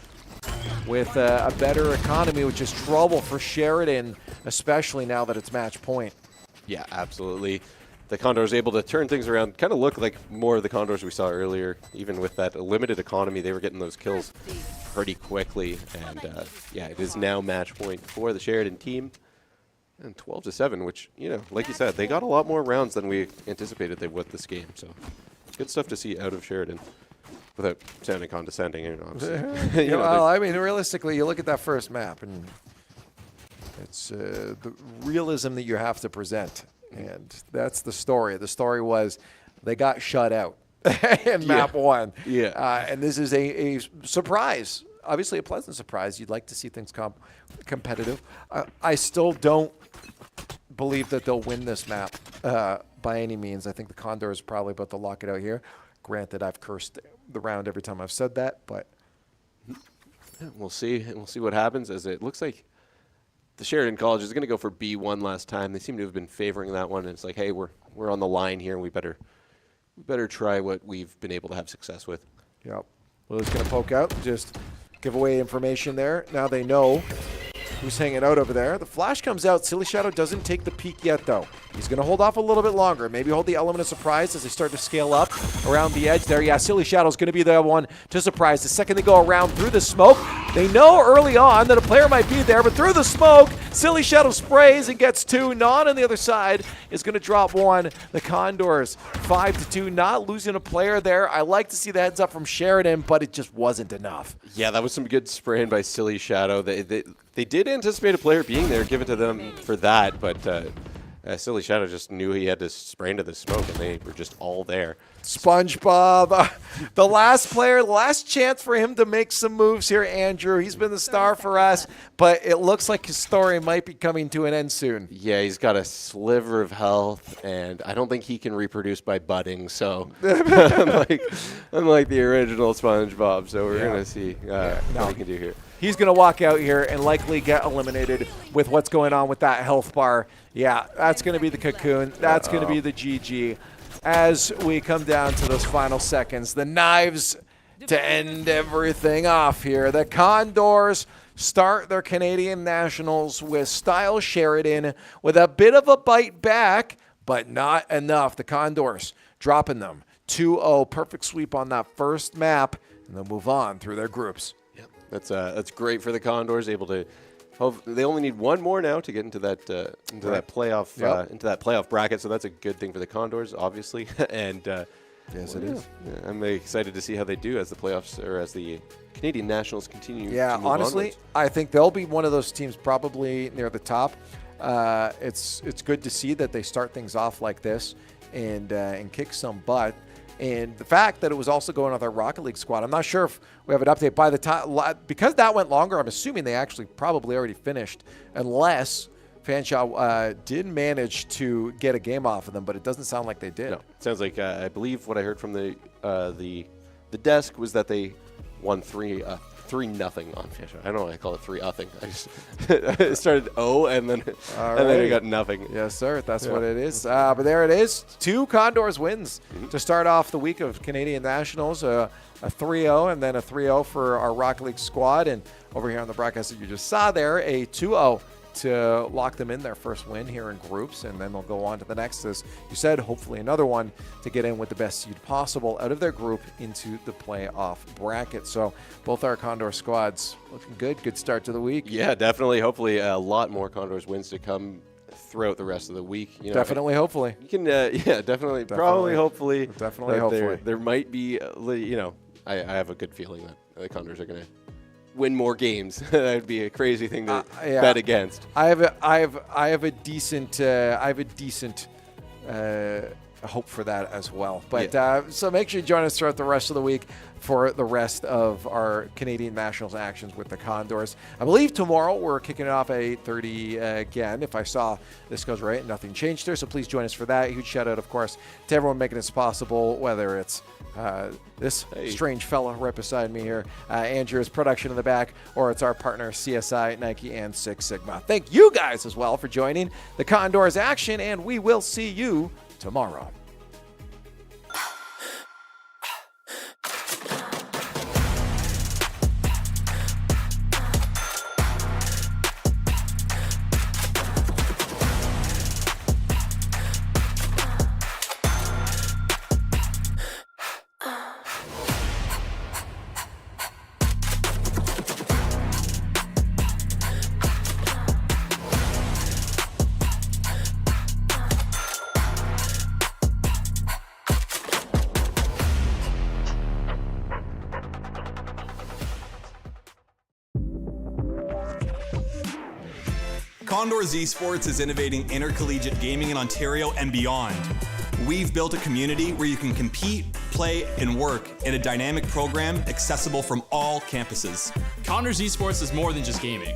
G: with a better economy, which is trouble for Sheridan, especially now that it's match point.
H: Yeah, absolutely. The Condors able to turn things around, kind of look like more of the Condors we saw earlier. Even with that limited economy, they were getting those kills pretty quickly. And yeah, it is now match point for the Sheridan team. And 12-7, which, you know, like you said, they got a lot more rounds than we anticipated they would this game. So it's good stuff to see out of Sheridan. Without sounding condescending, you know.
G: Well, I mean, realistically, you look at that first map, and it's the realism that you have to present. And that's the story. The story was they got shut out in map 1.
H: Yeah.
G: And this is a surprise. Obviously a pleasant surprise. You'd like to see things competitive. I still don't believe that they'll win this map by any means. I think the Condor is probably about to lock it out here. Granted, I've cursed the round every time I've said that, but
H: yeah, we'll see. And we'll see what happens, as it looks like the Sheridan College is going to go for B1 last time. They seem to have been favoring that one. And it's like, hey, we're on the line here, and we better try what we've been able to have success with.
G: Yep. Willie's going to poke out, just give away information there. Now they know who's hanging out over there. The flash comes out. Silly Shadow doesn't take the peek yet, though. He's going to hold off a little bit longer. Maybe hold the element of surprise as they start to scale up around the edge there. Yeah, Silly Shadow's going to be the one to surprise. The second they go around through the smoke, they know early on that a player might be there, but through the smoke, Silly Shadow sprays and gets 2. Non on the other side is going to drop 1. The Condors 5-2, not losing a player there. I like to see the heads up from Sheridan, but it just wasn't enough.
H: Yeah, that was some good spraying by Silly Shadow. They did anticipate a player being there, give it to them for that, but Silly Shadow just knew he had to spray into the smoke, and they were just all there.
G: SpongeBob, the last chance for him to make some moves here, Andrew. He's been the star for us, but it looks like his story might be coming to an end soon.
H: Yeah, he's got a sliver of health, and I don't think he can reproduce by budding, so unlike the original SpongeBob. So we're going to see what he can do here.
G: He's going to walk out here and likely get eliminated with what's going on with that health bar. Yeah, that's going to be the cocoon. That's going to be the GG. As we come down to those final seconds, the knives to end everything off here. The Condors start their Canadian Nationals with Style Sheridan with a bit of a bite back, but not enough. The Condors dropping them 2-0. Perfect sweep on that first map, and they'll move on through their groups.
H: Yep. That's great for the Condors, able to they only need one more now to get into that that playoff bracket, so that's a good thing for the Condors, obviously. And
G: yes, it is.
H: Yeah, I'm excited to see how they do as the playoffs or as the Canadian Nationals continue.
G: Yeah,
H: to move
G: honestly,
H: onwards.
G: I think they'll be one of those teams probably near the top. It's good to see that they start things off like this and kick some butt. And the fact that it was also going on their Rocket League squad, I'm not sure if we have an update by the time, because that went longer. I'm assuming they actually probably already finished, unless Fanshawe did manage to get a game off of them, but it doesn't sound like they did.
H: No, it sounds like I believe what I heard from the desk was that they won 3-0 on Fanshawe. I don't know why I call it 3-0. I just it started O and then then it got nothing.
G: Yes, sir. That's what it is. But there it is. 2 Condors wins to start off the week of Canadian Nationals. A 3-0 and then a 3-0 for our Rocket League squad. And over here on the broadcast that you just saw there, a 2-0 to lock them in their first win here in groups, and then they'll go on to the next, as you said, hopefully another one to get in with the best seed possible out of their group into the playoff bracket. So both our Condor squads looking good. Good start to the week.
H: Yeah, definitely. Hopefully a lot more Condors wins to come throughout the rest of the week. You know,
G: definitely, hopefully.
H: You can, definitely, probably, hopefully.
G: Definitely, hopefully.
H: There might be, I have a good feeling that the Condors are going to win more games. That'd be a crazy thing to bet against.
G: I have a decent hope for that as well. But so make sure you join us throughout the rest of the week for the rest of our Canadian Nationals actions with the Condors. I believe tomorrow we're kicking it off at 8:30 again. If I saw this goes right, nothing changed there. So please join us for that. Huge shout out, of course, to everyone making this possible, whether it's this strange fella right beside me here, Andrew's production in the back, or it's our partner CSI, Nike, and Six Sigma. Thank you guys as well for joining the Condors action, and we will see you tomorrow.
I: Condors Esports is innovating intercollegiate gaming in Ontario and beyond. We've built a community where you can compete, play, and work in a dynamic program accessible from all campuses.
J: Condors Esports is more than just gaming.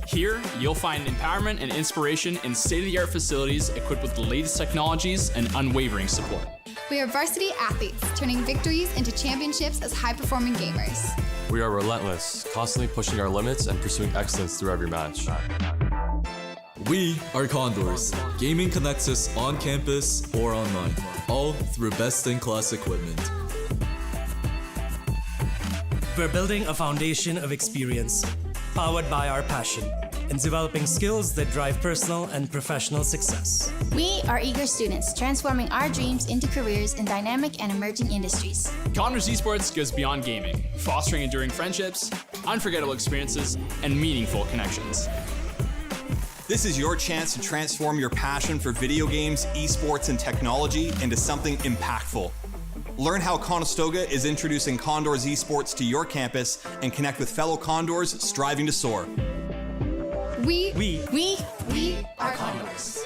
J: Here, you'll find empowerment and inspiration in state-of-the-art facilities equipped with the latest technologies and unwavering support.
K: We are varsity athletes, turning victories into championships as high-performing gamers.
L: We are relentless, constantly pushing our limits and pursuing excellence through every match.
M: We are Condors. Gaming connects us on campus or online, all through best-in-class equipment.
N: We're building a foundation of experience, powered by our passion, and developing skills that drive personal and professional success.
O: We are eager students, transforming our dreams into careers in dynamic and emerging industries.
J: Condors Esports goes beyond gaming, fostering enduring friendships, unforgettable experiences, and meaningful connections.
I: This is your chance to transform your passion for video games, esports, and technology into something impactful. Learn how Conestoga is introducing Condors Esports to your campus and connect with fellow Condors striving to soar.
K: We
O: are Condors.